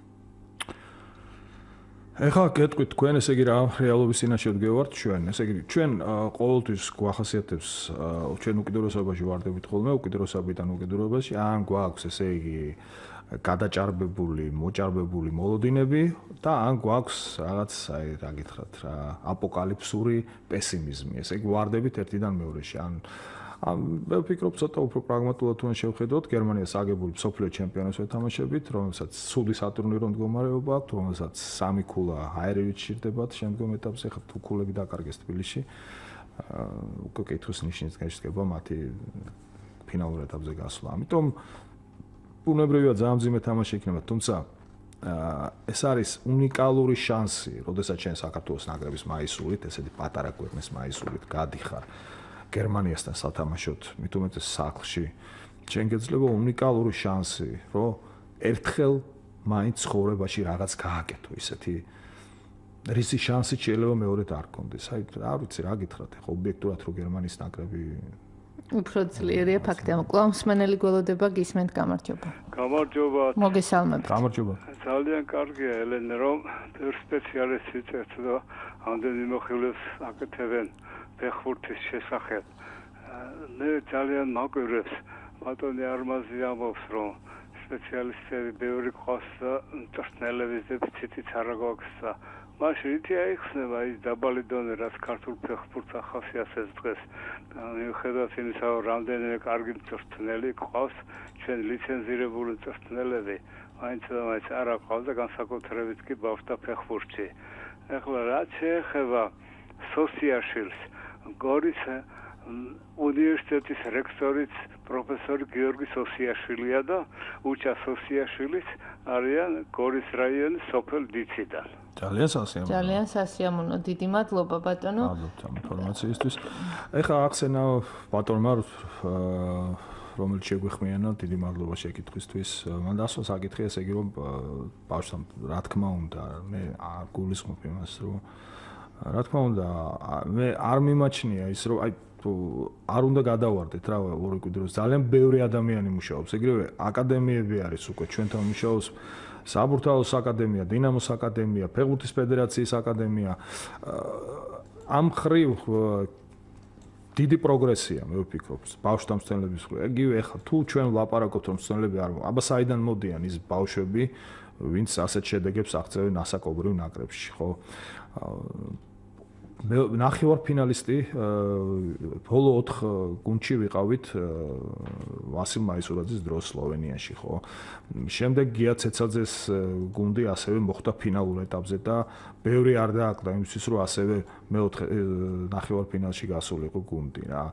ეხლა გეტყვით თქვენ, ესე იგი რა რეალობის წინაშე ვდგევართ ჩვენ, ესე იგი ჩვენ ყოველთვის გვახასიათებს ჩვენ უკიდურესობაში ვარდებით ხოლმე, უკიდურესობიდან უკიდურესობაში, ან გვაქვს ესე იგი გადაჭარბებული, მოჭარბებული მოლოდინები და ან გვაქვს რაღაც აი რა გითხრათ რა აპოკალიფსური პესიმიზმი, ესე იგი ვარდებით ერთიდან მეორეში, მე ვფიქრობ ცოტა უფრო პრაგმატულად თუ შევხედოთ გერმანიას აგებული მსოფლიო ჩემპიონატს ვეთამაშებით, რომელსაც სუდი სატურნირო მდგომარეობა აქვს, რომელსაც 3 ქულა აერევით შირდებათ შემდგომ ეტაპზე, ხა თუ ქულები დაკარგეს თბილისში, უკვე კითხვის ნიშნის გაშკება მათი ფინალურ ეტაპზე გასვლა. ამიტომ ბუნებრივია ძალიან მძიმე თამაში იქნება, თუმცა ეს არის უნიკალური შანსი, როდესაც ჩვენ საქართველოს ნაკრების მაისურით, ესეთი პატარა ქვეყნის მაისურით გადიხარ გერმანიასთან სათამაშოდ, მით უმეტეს სახლში. ჩვენ გეძლება უნიკალური შანსი, რომ ერთხელ მაინც ცხოვრებაში რაღაც გააკეთო, ისეთი რისი შანსი შეიძლება მეორედ არ გქონდეს. აი, არ ვიცი რა გითხრათ, ხო ობიექტურად რომ გერმანიის ნაკრები უფრო ძლიერია ფაქტია. კვლავ მსმენელი გველოდება გისმენთ, გამარჯობა. გამარჯობა. მოგესალმებთ. გამარჯობა. ძალიან კარგია ელენე, რომ სპეციალისტი წერს და ამდენი მოხილვებს აკეთებენ ფეხბურთის შესახებ. მე ძალიან მაგვირებს ბატონი არმაზი ამბობს, რომ სპეციალისტები ბევრი ყავს და მწვრთნელების დეფიციტიც არ გვაქვს და მაშინ ითი აიხსნება ის დაბალი დონე, რაც ქართულ ფეხბურთს ახასიათებს დღეს. მიუხედავად იმისა, რომ რამდენიმე კარგი მწვრთნელი ყავს, ჩვენ ლიცენზირებული მწვრთნელები მაინც არ ყავს და განსაკუთრებით კი ბავშვთა ფეხბურთში. ეხლა რაც შეეხება სოსიაშვილს, გორის უნივერსიტეტის რექტორიც პროფესორი გიორგი სოსიაშვილია და უჩა სოსიაშვილიც არიან გორის რაიონის სოფელ დიციდან. ძალიან სასიამოვნო, დიდი მადლობა ბატონო. მადლობთ ამ ინფორმაციისთვის. ეხლა ახსენა ბატონმა რომელიც შეგვიხმიანა, დიდი მადლობა შეკითხვისთვის. მან დასვა საკითხი, ესე იგი რომ ბავშვთან რა თქმა უნდა, მე არ გულისხმობ იმას, რომ რა თქმა უნდა, მე არ მიმაჩნია ის, რომ აი არ უნდა გადავარდეთ რა ორი კვირას. ძალიან ბევრი ადამიანი მუშაობს. ეგრევე აკადემიები არის უკვე ჩვენთან მუშაობს. საბურთალოს აკადემია, დინამოს აკადემია, ფეხბურთის ფედერაციის აკადემია. ამ ხრივ დიდი პროგრესია, მე ვფიქრობ, ბავშვთა მცდელობის ხრივ. ეგივე ახლა თუ ჩვენ ვლაპარაკობთ რომ მცდელები არ აბა საიდან მოდიან ის ბავშვები, ვინც ასეთ შედეგებს აღწევენ ასაკობრივ ნაკრებში, ხო? მე ნახევარ ფინალისტი ბოლო 4 გუნდში ვიყავით ვასილ მაისურაძის დროს სლოვენიაში, ხო? შემდეგ გია ცეცაძეს გუნდი ასევე მოხვდა ფინალურ ეტაპზე და ბევრი არ დააკდა იმისთვის, რომ ასევე მეოთხე ნახევარ ფინალში გასულიყო გუნდი რა.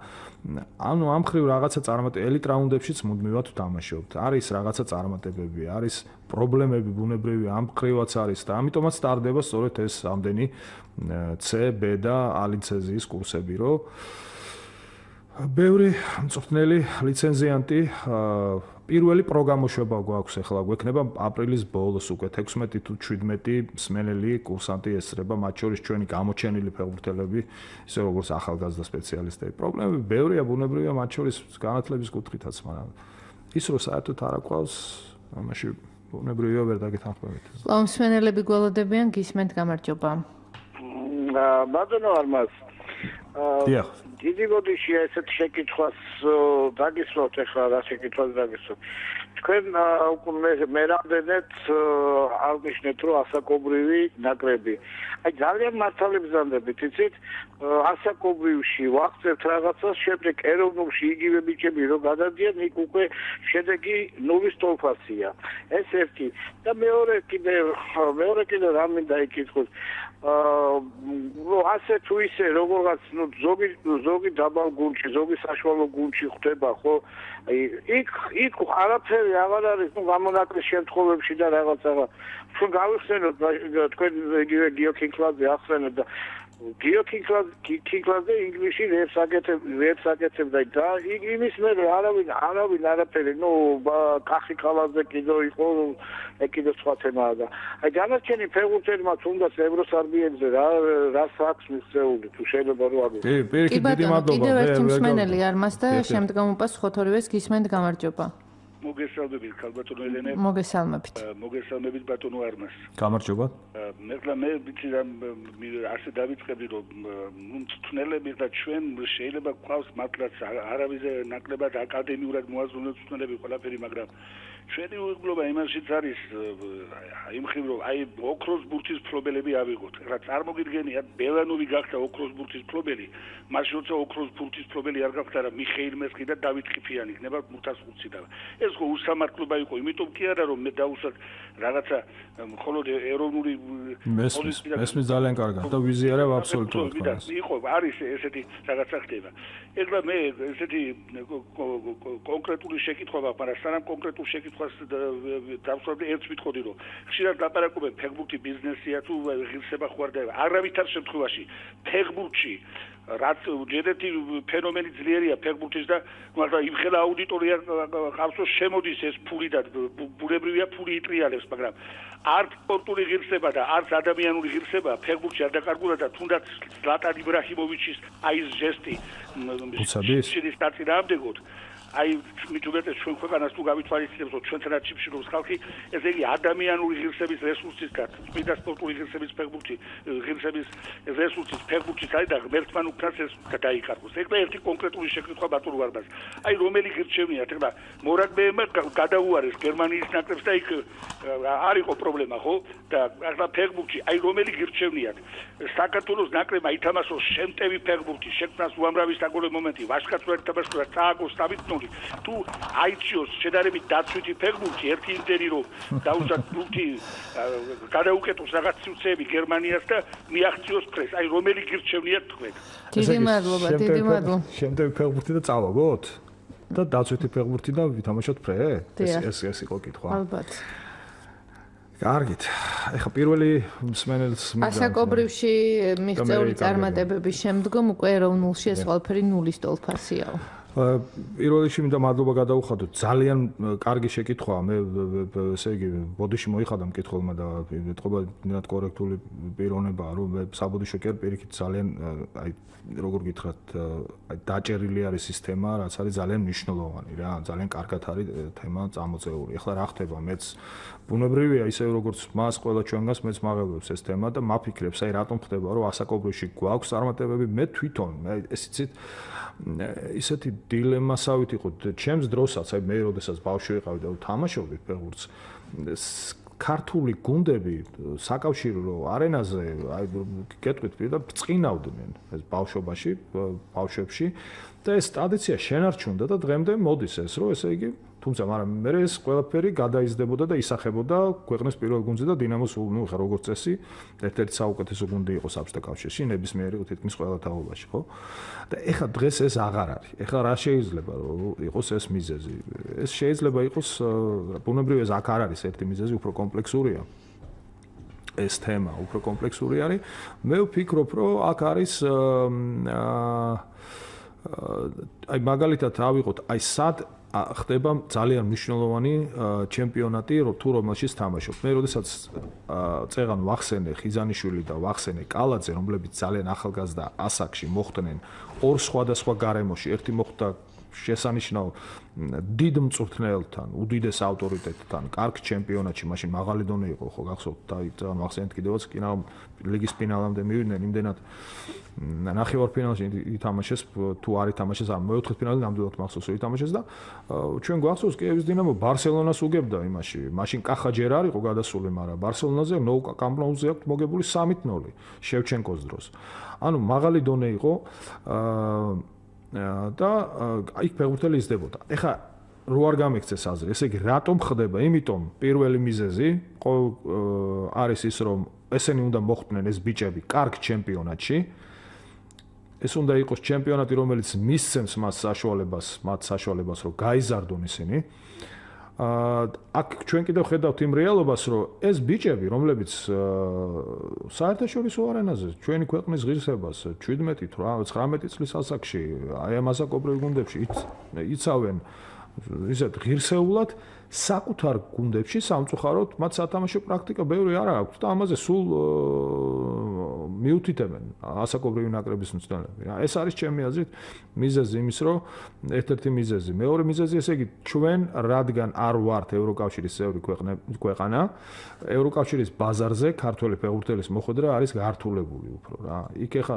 ანუ ამ ხრივ რაღაცა ელიტ რაუნდებშიც მუდმივად ვთამაშობთ. არის რაღაცა წარმატებები, არის პრობლემები ბუნებრივი ამ ხრივაც არის და ამიტომაც სტარდება სწორედ ეს ამდენი C, B და A ლიცენზიის კურსები, რომ ბევრი მწვრთნელი ლიცენზიანტი პირველი პროგრამოშვება გვაქვს ახლა გვექნება აპრილის ბოლოს უკვე 16 თუ 17 მსმენელი კურსანტი ესწრება, მათ შორის ჩვენი გამოჩენილი ფეხბურთელები, ისე როგორც ახალგაზრდა სპეციალისტები. პრობლემები ბევრია ბუნებრივია, მათ შორის განათლების კუთხითაც, მაგრამ ის რომ საერთოდ არ აყვავს, ამაში ბუნებრივია ვერ დაგეთანხმებით. მსმენელები გველოდებიან, გისმენთ, გამარჯობა. ბატონო არმაზ, დიახ. დიდი ბოდიშია ესეთ შეკითხვას დაგისვათ ახლა რა შეკითხვას დაგისვათ. თქვენ მე რამდენად აღნიშნეთ რომ ასაკობრივი ნაკრები. აი ძალიან მართალი ბრძანდებით, იცით? ასაკობრივში ვახცევთ რაღაცას, შემდეგ ეროვნულში იგივე ბიჭები რო გადადიან, იქ უკვე შედეგი 0-ის ტოლფასია. ეს ერთი და მეორე კიდე რა მინდა იკითხოს. ასე თუ ისე როგორღაც ზოგი დაბალ გუნდში, ზოგი საშუალო გუნდში ხდება, ხო? იქ არაფერი აღარ არის, გამონაკლის შემთხვევებში და რაღაცა. ჩვენ გავიხსენოთ თქვენ იგივე გიოქინკლაძე ახსენეთ და გიოქინკლაძე ინგლისში რეპს აკეთებდა და იმის მერე არავინ არაფერი, კახი ყალაძე კიდო იყო, კიდე სხვა თემაა და აი განარჩენი ფეხბურთელმა თუნდაც ევროსარბიებზე რას აქვს მიღწეული თუ შეიძლება რომ ამის. კი, დიდი მადლობა. კიდევ ერთი მსმენელი არმას და შემდგომ უპასუხოთ ორივეს გისმენთ გამარჯობა. მოგესალმებით ქალბატონო ელენე. მოგესალმებით. მოგესალმებით ბატონო არმას. გამარჯობა. მე ვიცი რა ასე დავიწყებდი რომ მწვრთნელები და ჩვენ შეიძლება გვყავს მართლაც არავიზე ნაკლებად აკადემიურად მოაზროვნე მწვრთნელები ყველაფერი, მაგრამ ჩვენი უიღბლობა იმაშიც არის იმ ხრივ რომ აი ოქროს ბურთის ფლობელები ავიღოთ. რა წარმოგიდგენიათ ბელანოვი გახდა ოქროს ბურთის ფლობელი, მაშინ როცა ოქროს ბურთის ფლობელი არ გახდა რა მიხეილ მესხი და დავით ყიფიანი იქნება 505-ი და ეს ხო უსამართლობა იყო, იმიტომ კი არა რომ მე დავუსვათ რაღაცა მხოლოდ ეროვნული მესმის ძალიან კარგად და ვიზიარებ აბსოლუტურად ყველას. იყო არის ესეთი რაღაცა ხდება. ეხლა მე ესეთი კონკრეტული შეკითხვა მაქვს, მაგრამ სანამ კონკრეტულ შეკითხვას დავსვამდი, ერთს ვიტყოდი რომ ხშირად ლაპარაკობენ ფეხბურთი ბიზნესია თუ ღირსება ხوارდება. არავითარ შემთხვევაში ფეხბურთში რაც ჯერეთი ფენომენი ძლიერია ფეხბურთის და მაგრამ იმხელა აუდიტორია ყავსო შემოდის ეს ფული და ბუნებრივია ფული იტრიალებს, მაგრამ არც სპორტული ღირსება და არც ადამიანური ღირსება ფეხბურთში არ დაკარგულა და თუნდაც ზლატან იბრაჰიმოვიჩის აი ეს ჟესტი შედის დაწინააღმდეგოთ. აი მithumetes ჩვენ ქვეყანას თუ გავითვალისწინებთ რომ ჩვენთანაც იფშილობს ხალხი, ესე იგი ადამიანური ღირსების რესურსისგან, წმინდა სპორტული ღირსების ფეხბურთი, ღირსების რესურსის ფეხბურთის აი და ღმერთთან უკრას ეს დაიკარგოს. ეხლა ერთი კონკრეტული შეკითხვა ბატონო ვარბას. აი რომელი გირჩევნიათ, ეხლა მორაგბეებმა გადაუარეს გერმანიის ნაკრებს და იქ არ იყო პრობლემა, ხო? და ეხლა ფეხბურთში აი რომელი გირჩევნიათ? საქართველოს ნაკრებმა ითამაშოს შემტევი ფეხბურთი, შექმნას უამრავი საგოლე მომენტი, ვაჟკაცურად ითამაშოს და წააგოს დავითნო თუ აიციოს შედარებით დაცვითი ფეხბურთი ერთი იმდენი რომ დაუშვათ ბურთი გადაუკეტოს რაღაც სივრცეები გერმანიას და მიაღწიოს პრეს. აი რომელი გირჩევნიათ თქვენ? დიდი მადლობა, დიდი მადლობა. შემტევი ფეხბურთი და წავაგოთ და დაცვითი ფეხბურთი და ვითამაშოთ პრე? ეს იყო კითხვა. ალბათ. კარგით. ეხა პირველი მსმენელს ასაკობრივში მიღწეული წარმატებების შემდგომ უკვე ეროვნულში ეს ყველაფერი 0-ის ტოლფასიაო. პირველ რიგში მინდა მადლობა გადაუხადოთ. ძალიან კარგი შეკითხვაა. მე ესე იგი ბოდიში მოიხადა მკითხველმა და ეთყობა ნათ კორექტული პიროვნებაა რომ მე საბოდიშო კი პირიქით ძალიან აი როგორ გითხრათ აი დაჭერილი არის სისტემა, რაც არის ძალიან მნიშვნელოვანი რა. ძალიან კარგად არის თემა წამოწეული. ეხლა რა ხდება? მეც ბუნებრივია ისე როგორც მას ყველა ჩვენგანს მეც მაღელვებს ეს თემა და მაფიქრებს აი რატომ ხდება რომ ასაკობრივში გვაქვს წარმატებები. მე თვითონ ეს იცით ისეთი დილემასავით იყო ჩემს დროსაც, აი მე როდესაც ბავშვი ვიყავი და ვთამაშობდი ფეხბურთს, ქართული გუნდები საკავშირო არენაზე, აი გეტყვით პირდაპირ ბრწყინავდნენ ეს ბავშვებში და ეს ტრადიცია შენარჩუნდა და დღემდე მოდის ეს, რომ ესე იგი თუმცა მაგრამ მე ეს ყველაფერი გადაიზრდებოდა და ისახებოდა ქვეყნის პირველ გუნდზე და დინამოს ხა როგორც წესი ერთ-ერთი საუკეთესო გუნდი იყო საბჭოთა კავშირში, ნებისმიერი თითქმის ყველა თაობაში, ხო? და ეხლა დღეს ეს აღარ არის. ეხლა რა შეიძლება რომ იყოს ეს მიზეზი? ეს შეიძლება იყოს ბუნებრივია ეს აქ არ არის ერთი მიზეზი, უფრო კომპლექსურია. ეს თემა უფრო კომპლექსური არის. მე ვფიქრობ, რომ აქ არის აი მაგალითად ავიღოთ, აი სად ხდება ძალიან მნიშვნელოვანი ჩემპიონატი, თუ რომელშიც თამაშობ. მე როდესაც წეღან ვახსენე ხიზანიშვილი და ვახსენე კალაძე, რომლებიც ძალიან ახალგაზრდა ასაკში მოხვდნენ ორ სხვადასხვა გარემოში. ერთი მოხვდა შესანიშნავ დიდ მწვრთნელთან, უდიდეს ავტორიტეტთან, კარგ ჩემპიონატში, მაშინ მაღალი დონე იყო, ხო გახსოვთ და მახსენეთ კიდევაც კინო ლიგის ფინალამდე მივიდნენ, იმდენად ნახევარფინალში ითამაშეს, თუ არ ითამაშეს, არ მეოთხე ფინალში ნამდვილად მახსოვს რომ ითამაშეს და ჩვენ გვახსოვს კიევის დინამო ბარსელონას უგებდა იმაში. მაშინ კახა ჯერ არ იყო გადასული, მაგრამ ბარსელონაზე კამპ-ნოუზე აქვს მოგებული 3-0 შევჩენკოს დროს. ანუ მაღალი დონე იყო და იქ ფეხბურთელი იზრდებოდა. ეხლა რო არ გამიქცეს აზრი, ესე იგი რატომ ხდება? იმიტომ პირველი მიზეზი არის ის, რომ ესენი უნდა მოხვდნენ ეს ბიჭები კარგ ჩემპიონატში. ეს უნდა იყოს ჩემპიონატი, რომელიც მისცემს მათ საშუალებას, რომ გაიზარდონ ისინი. აქ ჩვენ კიდევ ხედავთ იმ რეალობას, რომ ეს ბიჭები, რომლებიც საერთაშორისო არენაზე ჩვენი ქვეყნის ღირსებას 17-19 წლის ასაკში აი ამ ასაკობრივ გუნდებში იცავენ ისეთ ღირსეულად საკუთარ გუნდებში სამწუხაროდ მათ სათამაშო პრაქტიკა ბევრი არ აქვს და ამაზე სულ მიუთითებენ ასაკობრივი ნაკრების მწვრთნელები. ეს არის ჩემი აზრით მიზეზი იმის, რომ ერთ-ერთი მიზეზი. მეორე მიზეზი, ესე იგი, ჩვენ რადგან არ ვართ ევროკავშირის წევრი ქვეყანა, ევროკავშირის ბაზარზე ქართველი ფეხბურთელის მოხვედრა არის გართულებული უფრო რა. იქ ეხა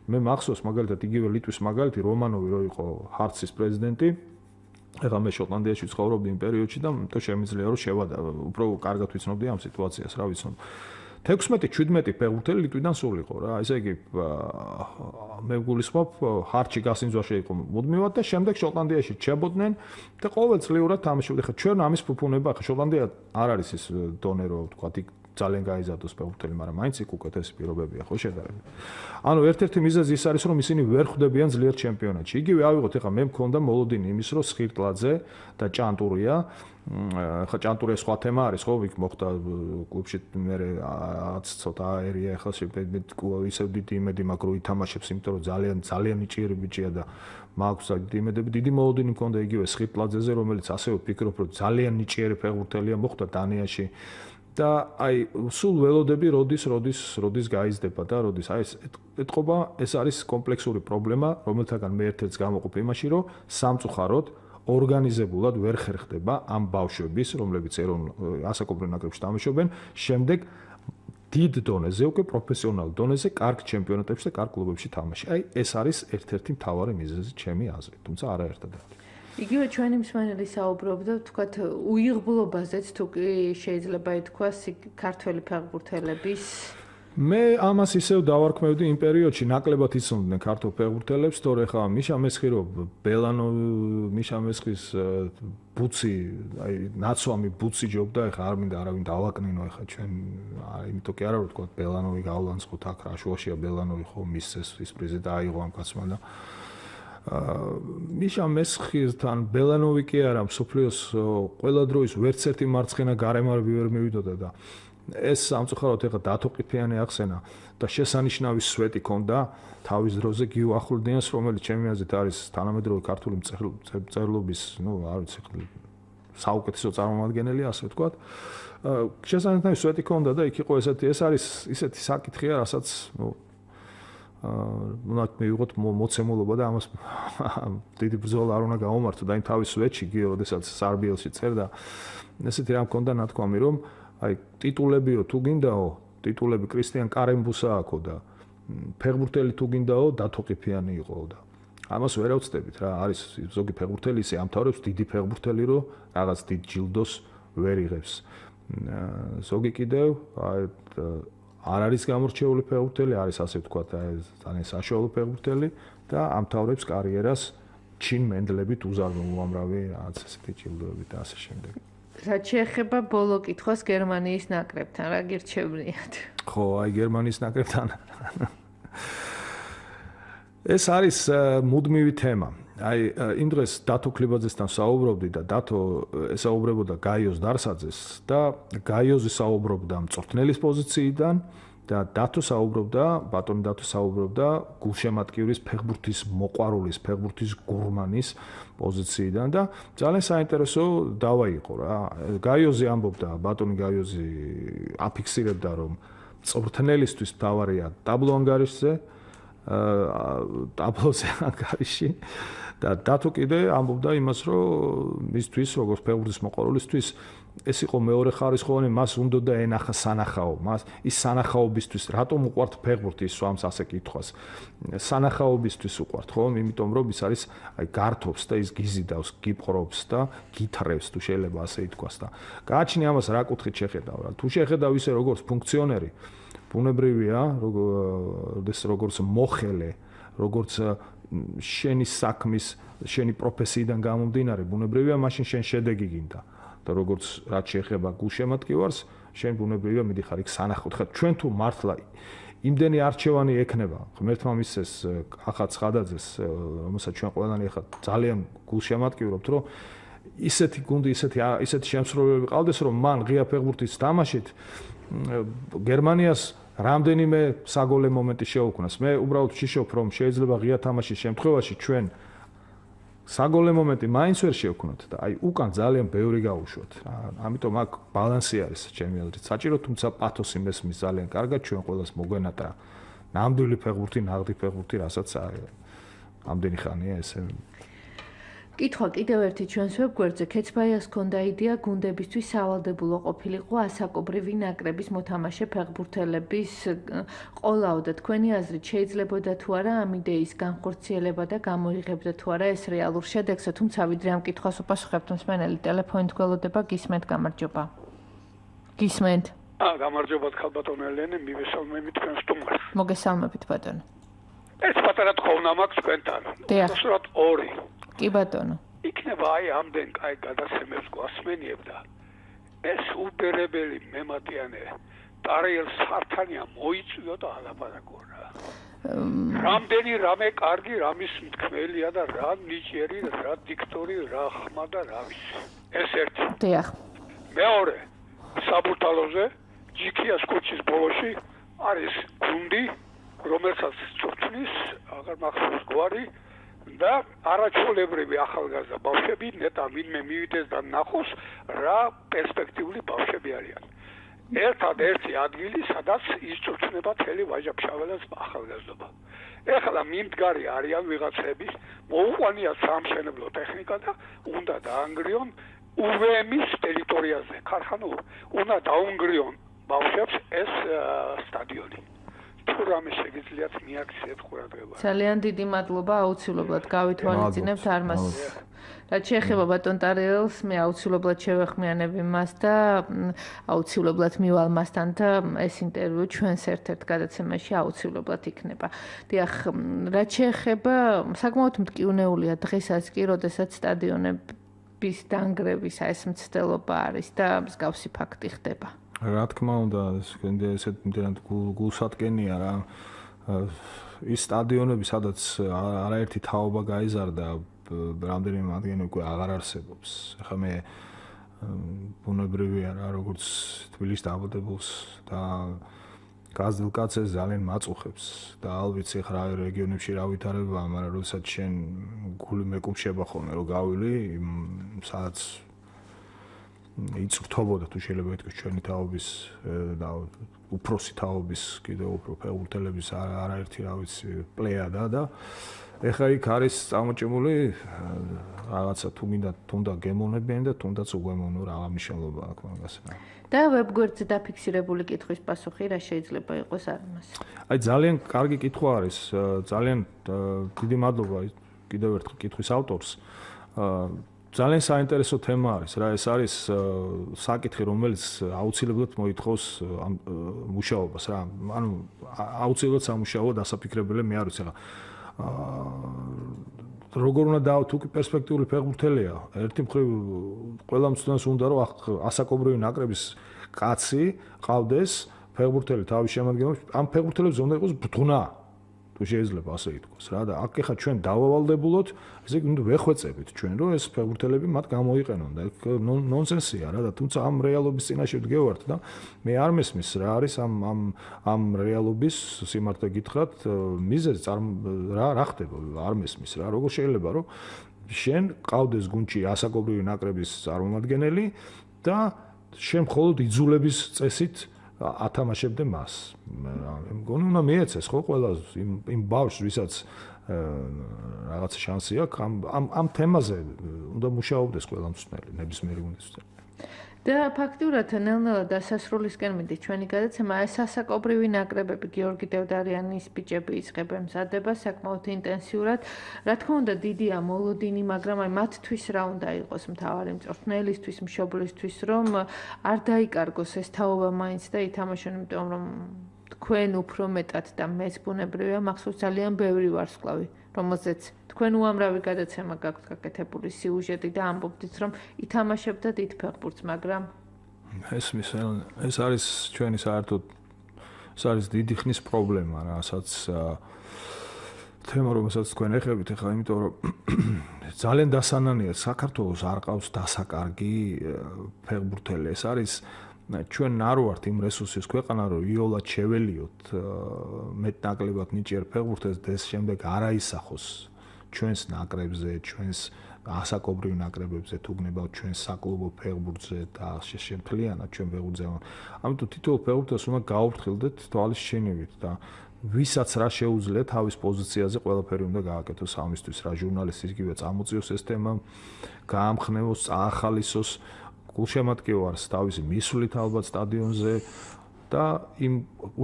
მე მახსოვს მაგალითად იგივე ლიტვის მაგალითი რომანოვი რო იყო ჰარტსის პრეზიდენტი. ეხლა მე შოტლანდიაში ცხოვრობდი იმ პერიოდში და მე შემიძლია რომ შევადა უფრო კარგად ვიცნობდი ამ სიტუაციას, რა ვიცნობ. 16-17 ფეხბურთელი ლიტვიდან სულ იყო რა. ესე იგი მე გულისხმობ ჰარტში გასინძვაში იყო მუდმივად და შემდეგ შოტლანდიაში ჩებოდნენ და ყოველწლიურად თამაშობდნენ. ხა ჩვენ ამის ფუფუნება, ხა შოტლანდია არ არის ის დონე რომ თქვა იქ ძალიან გაიზარდოს ფეხბურთელი, მაგრამ მაინც იქ უკეთესი პირობებია ხო შედარებით. ანუ ერთ-ერთი მიზეზი ის არის, რომ ისინი ვერ ხვდებიან ძლიერ ჩემპიონატში. იგივე ავიღოთ, ეხლა მე მქონდა მოლოდინი იმის, რომ სხირტლაძე და ჭანტურია, ხა ჭანტურია სხვა თემა არის, ხო, იქ მოხდა კლუბში მე ცოტა აერია, ეხლა ისევ დიდი იმედი მაქვს, რომ ითამაშებს, იმიტომ რომ ძალიან ნიჭიერი ბიჭია და მაქვს იმედები. დიდი მოლოდინი მქონდა იგივე სხირტლაძეზე, რომელიც ასევე ვფიქრობ, რომ ძალიან ნიჭიერი ფეხბურთელია, მოხდა დანიაში. და აი სულ ველოდები როდის გაიზრდება და როდის აი ეთყობა ეს არის კომპლექსური პრობლემა, რომელთაგან მე ერთ-ერთს გამოვყოფ იმაში, რომ სამწუხაროდ ორგანიზებულად ვერ ხერხდება ამ ბავშვების, რომლებიც ასაკობრივ ნაკრებში თამაშობენ, შემდეგ დიდ დონეზე, უკვე პროფესიონალ დონეზე, კარგ ჩემპიონატებში და კარგ კლუბებში თამაში. აი ეს არის ერთ-ერთი მთავარი მიზეზი ჩემი აზრით, თუმცა არაერთად. იგივე ჩვენი მსმენელი საუბრობდა, თქვათ, უიღბლობაზეც თუ კი შეიძლება ითქვას ქართველი ფეხბურთელების. მე ამას ისევ დავარქმევდი იმ პერიოდში, ნაკლებად იცნობდნენ ქართულ ფეხბურთელებს, თორე ხა მიშა მესხირო მიშა მესხის ბუცი, აი ნაცვამი ბუცი ჯობდა, ეხა არ მინდა არავინ დავაკნინო, ეხა ჩვენ იმიტომ კი არა რომ თქვა ბელანოვი გავლანწყოთ აქ რა შუაშია ბელანოვი ხო მისცეს ის პრიზი და აიღო ამ კაცმა და მიშა მესხისთან ბელანოვი კი არა მსოფლიოს ყველა დროის ვერც ერთი მარცხენა გარემარები ვერ მივიდოდა და ეს სამწუხაროდ ეხა დათო ყიფიანი ახსენა და შესანიშნავი სვეტი ქონდა თავის დროზე გიო ახვლედიანს, რომელიც ჩემი აზრით არის თანამედროვე ქართული მწერლობის, არ ვიცი, საუკეთესო წარმომადგენელი, ასე ვთქვათ. შესანიშნავი სვეტი ქონდა და იქ იყო ეს არის ისეთი საკითხია, რასაც უნდა მივიღოთ მოცემულობა და ამას დიდი ბრძოლა არ უნდა გაუმართო და იმ თავის სვეტში გიო, როდესაც სარბიელში წერდა, ესეთი რამ ქონდა ნათქვამი, რომ აი ტიტულებიო თუ გინდაო, ტიტულები კრისტიან კარემბუსა აქვს და ფეხბურთელი თუ გინდაო, დათო ყიფიანი იყო და ამას ვერ ავწდებით რა, არის ზოგი ფეხბურთელი ისე ამთავრებს დიდი ფეხბურთელი, რომ რაღაც დიდ ჯილდოს ვერ იღებს. ზოგი კიდევ არ არის გამორჩეული ფეხბურთელი, არის ასე ვთქვათ, ძალიან საშუალო ფეხბურთელი და ამთავრებს კარიერას ჩინ მენდლებით უამრავი რაღაც ესეთი ჯილდოებით და ასე შემდეგ. რაც შეეხება ბოლო კითხვას გერმანიის ნაკრებთან, რა გირჩევნიათ? ხო, აი გერმანიის ნაკრებთან. ეს არის მუდმივი თემა. აი იმ დღეს დათო ქლიბაძესთან საუბრობდი და დათო ესაუბრებოდა გაიოს დარსაძეს და გაიოზი საუბრობდა მწვრთნელის პოზიციიდან და დათო საუბრობდა, ბატონი დათო საუბრობდა გულშემატკივრის ფეხბურთის მოყვარულის, ფეხბურთის გურმანის პოზიციიდან და ძალიან საინტერესო დავა იყო რა. გაიოზი ამბობდა, ბატონი გაიოზი აფიქსირებდა, რომ მწვრთნელისთვის მთავარია ტაბლო ანგარიშზე, ტაბლოზე ანგარიში და დათო კიდე ამბობდა იმას, რომ მისთვის როგორც ფეხბურთის მოყვარულისთვის ეს იყო მეორე ხარისხოვანი, მას უნდა და ენახა სანახაო, მას ის სანახაობისთვის, რატომ უყვართ ფეხბურთი სვამს ასე კითხვას. სანახაობისთვის უყვართ, ხო? იმიტომ რომ ის არის აი გართობს და ის გიზიდავს, გიპყრობს და გითრევს, თუ შეიძლება ასე ითქვას და გააჩნია ამას რა კუთხით შეხედავ რა. თუ შეხედავ ისე როგორც ფუნქციონერი, ბუნებრივია, როგორც მოხელე, როგორც შენი საქმის, შენი პროფესიიდან გამომდინარე, ბუნებრივია, მაშინ შენ შედეგი გინდა. და როგორც რაც შეეხება გულშემატკივარს, შენ ბუნებრივია მიდიხარ იქ სანახავთ. ხა ჩვენ თუ მართლა იმდენი არჩევანი ექნება, ღმერთმა მისცეს ახალ ცხადაძეს, რომელსაც ჩვენ ყველანი ახლა ძალიან გულშემატკივრობთ, რომ ისეთი გუნდი, ისეთი შემსრულებლები ყავდეს, რომ მან ღია ფეხბურთის თამაშით გერმანიას რამდენიმე საგოლე მომენტი შეუქმნას. მე უბრალოდ ვშიშობ, რომ შეიძლება ღია თამაშის შემთხვევაში ჩვენ საგოლე მომენტი მაინც ვერ შევქნოთ და აი უკან ძალიან ბევრი გაუშვოთ. ამიტომ აქ ბალანსი არის ჩემი აზრით. საჭირო თუმცა პათოსი მესმის ძალიან კარგად ჩვენ ყველას მოგვენატრა. ნამდვილი ფეხბურთი, ნაღდი ფეხბურთი, რასაც ამდენი ხანია ესე. კითხვა კიდევ ერთი ჩვენს ვებგვერდზე ქეცბაიას ჰქონდა იდეა გუნდებისთვის სავალდებულო ყოფილიყო ასაკობრივი ნაკრების მოთამაშე ფეხბურთელების ყოლაო და თქვენი აზრით შეიძლებოდა თუ არა ამ იდეის განხორციელება და გამოიღებდა თუ არა ეს რეალურ შედეგს, თუმცა ვიდრე ამ კითხვას უპასუხებთ მსმენელი ტელეფონით გველოდება გისმენთ გამარჯობა. გისმენთ. გამარჯობა ხალბატონო ელენე, მივესალმებით თქვენ სტუმარს. მოგესალმებით ბატონო. ეს პატარა თხოვნა მაქვს თქვენთან. უბრალოდ ორი. კი ბატონო. იქნება აი ამდენ კაი გადაცემებს გვასმენიებ და ეს უბერებელი მემატიანე ტარიელ სართანია მოიწვიო და ალაპარაკო რა. რამდენი რამე კარგი, რამის მთქმელია და რა ნიჭიერი, რა დიქტორი, რა ხმა და რა ვიცი. ეს ერთი. დიახ. მეორე, საბურთალოზე, ჯიქიას კუჩის ბოლოში არის გუნდი, რომელსაც წვრთნის, აღარ მახსოვს გვარი და არაჩვეულებრივი ახალგაზრდა ბავშვები ნეტა ვინმე მივიდეს და ნახოს რა პერსპექტიული ბავშვები არიან. ერთადერთი ადგილი, სადაც იწვრთნება მთელი ვაჟა-ფშაველას ახალგაზრდობა. ეხლა მიმდგარი არიან ვიღაცები, მოუყვანიათ სამშენებლო ტექნიკა და უნდა დაანგრიონ UVM-ის ტერიტორიაზე, ქარხანულ, უნდა დაუნგრიონ ბავშვებს ეს სტადიონი. თუ რამე შეგიძლიათ მიაქციეთ ყურადღება. ძალიან დიდი მადლობა, აუცილებლად გავითვალისწინებთ არმას. რაც შეეხება ბატონ ტარიელს, მე აუცილებლად შევეხმიანები მას და აუცილებლად მივალ მასთან და ეს ინტერვიუ ჩვენს ერთ-ერთ გადაცემაში აუცილებლად იქნება. დიახ, რაც შეეხება საკმაოდ მტკივნეულია დღესაც კი, როდესაც სტადიონების დანგრევის ეს მცდელობა არის და მსგავსი ფაქტი ხდება. რა თქმა უნდა, ესეთ იმდენად გულსატკენია რა. ის სტადიონები, სადაც არაერთი თაობა გაიზარდა, რამდენიმე მათგანი უკვე აღარ არსებობს. ახლა მე ბუნებრივია რა, როგორც თბილისში დაბადებულს და გაზრდილ კაცებს ძალიან მაწუხებს და ალბათ ახლა რა რეგიონებში რა ვითარებაა, მაგრამ როდესაც შენ გული მეკუმშება ხოლმე რომ გავილი, სადაც იწვრთობოდა თუ შეიძლება ითქვას ჩვენი თაობის და უფროსი თაობის კიდევ უფრო ფეხბურთელების არაერთი რა ვიცი პლეიადა და ეხლა იქ არის წამოჭიმული რაღაცა თუ მინდა თუნდა გემოვნებიანი და თუნდაც უგემოვნო რა მნიშვნელობა აქვს მაგას. და ვებგვერდზე დაფიქსირებული კითხვის პასუხი რა შეიძლება იყოს არმას? აი ძალიან კარგი კითხვა არის, ძალიან დიდი მადლობა კიდევ ერთხელ კითხვის ავტორს. ძალიან საინტერესო თემა არის რა, ეს არის საკითხი, რომელიც აუცილებლად მოითხოვს მუშაობას რა. ანუ აუცილებლად სამუშაო დასაფიქრებელი მე არ ვიცი რა. როგორ უნდა დავთ უკვე პერსპექტიული ფეხბურთელია. ერთი მხრივ ყველა მწვრთნელს უნდა რომ ასაკობრივი ნაკრების კაცი ყავდეს ფეხბურთელი თავის შემადგენლობაში. ამ ფეხბურთელებს უნდა იყოს ბრძნა. თუ შეიძლება ასე ითქვას რა და აქ ეხა ჩვენ დავავალდებულოთ, ესე იგი უნდა ვეხვეწებით ჩვენ რომ ეს ფეხბურთელები მათ გამოიყენონ და ნონსენსია რა და თუმცა ამ რეალობის წინაშე ვდგევართ და მე არ მესმის რა არის ამ რეალობის სიმართლე გითხრათ მიზეზი რა ხდება არ მესმის რა როგორ შეიძლება რომ შენ ყავდეს გუნდში ასაკობრივი ნაკრების წარმომადგენელი და შენ მხოლოდ იძულების წესით ათამაშებდე მას. მე მგონი უნდა მიეცეს ხო ყველა იმ ბავშვს, ვისაც რაღაცა შანსი აქვს ამ თემაზე უნდა მუშაობდეს ყველა მწვრთნელი ნებისმიერი უნივერსიტეტი და ფაქტურად ნელ-ნელა დასასრულისკენ მიდის ჩვენი გადაცემა ეს ასაკობრივი ნაკრებები გიორგი დევდარიანის ბიჭები იწყებენ მზადება საკმაოდ ინტენსიურად რა თქმა უნდა დიდია მოლოდინი მაგრამ აი მათთვის რა უნდა იყოს მთავარი მწვრთნელისთვის მშობლისთვის რომ არ დაიკარგოს ეს თაობა მაინც და ითამაშონ იმიტომ რომ თქვენ უფრო მეტად და მეც ბუნებრივია მახსოვს ძალიან ბევრი ვარსკვლავი რომელზეც თქვენ უამრავი გადაცემა გაქვთ გაკეთებული სიუჟეტი და ამბობთ რომ ითამაშებდა დიდ ფეხბურთს, მაგრამ ეს არის ჩვენი საერთოდ ეს არის დიდი ხნის პრობლემა, რასაც თემა რომელსაც თქვენ ეხებით ახლა, იმიტომ რომ ძალიან დასანანია საქართველოს არ ყავს დასაკარგი ფეხბურთელი. ეს არის ჩვენ არ ვართ იმ რესურსის ქვეყანა, რომ იოლად შეველიოთ მეტნაკლებად ნიჭიერ ფეხბურთელს და ეს შემდეგ არ აისახოს ჩვენს ნაკრებზე, ჩვენს ასაკობრივ ნაკრებებზე, თუ გნებავთ ჩვენს საკლუბო ფეხბურთზე და შემთლიანად ჩვენ ფეხბურთზე. ამიტომ თითოეულ ფეხბურთელს უნდა გაუფრთხილდეთ თვალის შინივით და ვისაც რა შეუძლია თავის პოზიციაზე ყველაფერი უნდა გააკეთოს ამისთვის, რა ჟურნალისტის იგივე წამოწიოს ეს თემა, გაამხნევოს, წაახალისოს გულშემატკივარს თავისი მისვლით ალბათ სტადიონზე და იმ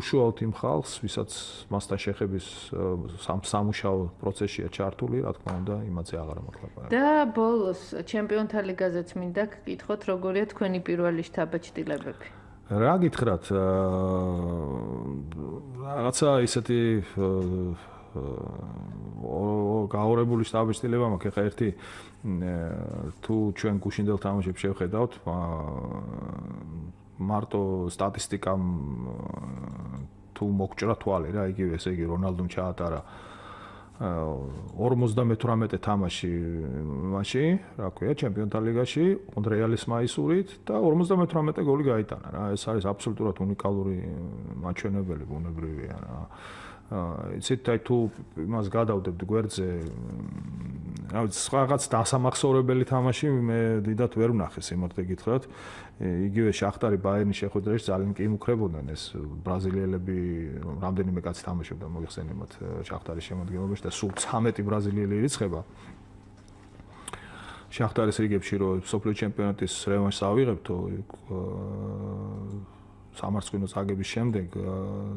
უშუალოდ იმ ხალხს, ვისაც მასთან შეხების სამუშაო პროცესია ჩართული, რა თქმა უნდა, იმაზე აღარ მოხდება. და ბოლოს ჩემპიონთა ლიგაზეც მინდა გკითხოთ, როგორია თქვენი პირველი შთაბეჭდილებები? რა გითხრათ, რაღაცა ისეთი გაორებული შთაბეჭდილება მაქვს, ხა ერთი თუ ჩვენ გუშინდელ თამაშებს შევხედავთ, მარტო სტატისტიკამ თუ მოგჭრა თვალი რა, იგივე ესე იგი რონალდომ ჩაატარა 58 თამაში მასში, რა ქვია, ჩემპიონთა ლიგაში, რეალის მაისურით და 58 გოლი გაიტანა რა. ეს არის აბსოლუტურად უნიკალური მაჩვენებელი, ბუნებრივია რა. იცით, აი თუ იმას გადავდებთ გვერდზე, რა ვიცი, რაღაც დასამახსოვრებელი თამაში მე დიდათ ვერ ვნახე სიმართლე გითხრათ. იგივე შახტარი ბაიერნის შეხვედრაში ძალიან კი იმუქრებოდნენ ეს ბრაზილიელები, რამდენიმე კაცი თამაშობდა მოიხსენებათ შახტარის შემადგენლობაში და სულ 13 ბრაზილიელი ირიცხება. შახტარის რიგებში რომ სოფლიო ჩემპიონატის რევანშს ავიღებთო სამარცხვინო წაგების შემდეგ,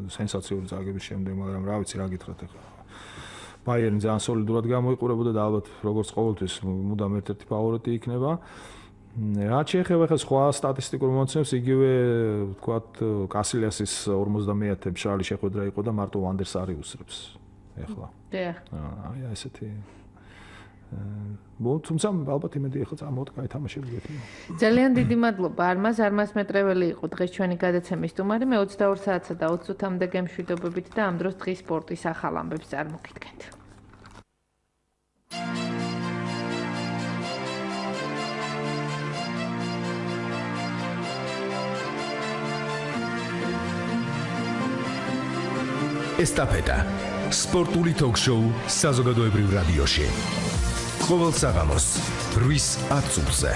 სენსაციური წაგების შემდეგ, მაგრამ რა ვიცი, რა გითხრათ ახლა. ბაიერნი ძალიან სოლიდურად გამოიყურებოდა და ალბათ როგორც ყოველთვის მუდამ ერთ-ერთი ფავორიტი იქნება. რაც შეეხება ახლა სხვა სტატისტიკურ მონაცემებს, იგივე ვთქვათ, კასილიასის 50-ე მშრალი შეხვედრა იყო და მარტო ვანდერსარი უსწრებს ახლა. აი ესეთი თუმცა ალბათ იმედი ახლა წამოვთ კაი თამაშები გეთქვი. ძალიან დიდი მადლობა არმაზ მეტრეველი იყო დღეს ჩვენი გადაცემის სტუმარი. მე 22 საათსა და 20 წუთამდე გემშვიდობებით და ამ დროს დღის სპორტის ახალ ამბებს წარმოგიდგენთ. ესტაფეტა სპორტული ток-შოუ საზოგადოებრივ რადიოში. ყოველ საღამოს 8:10-ზე.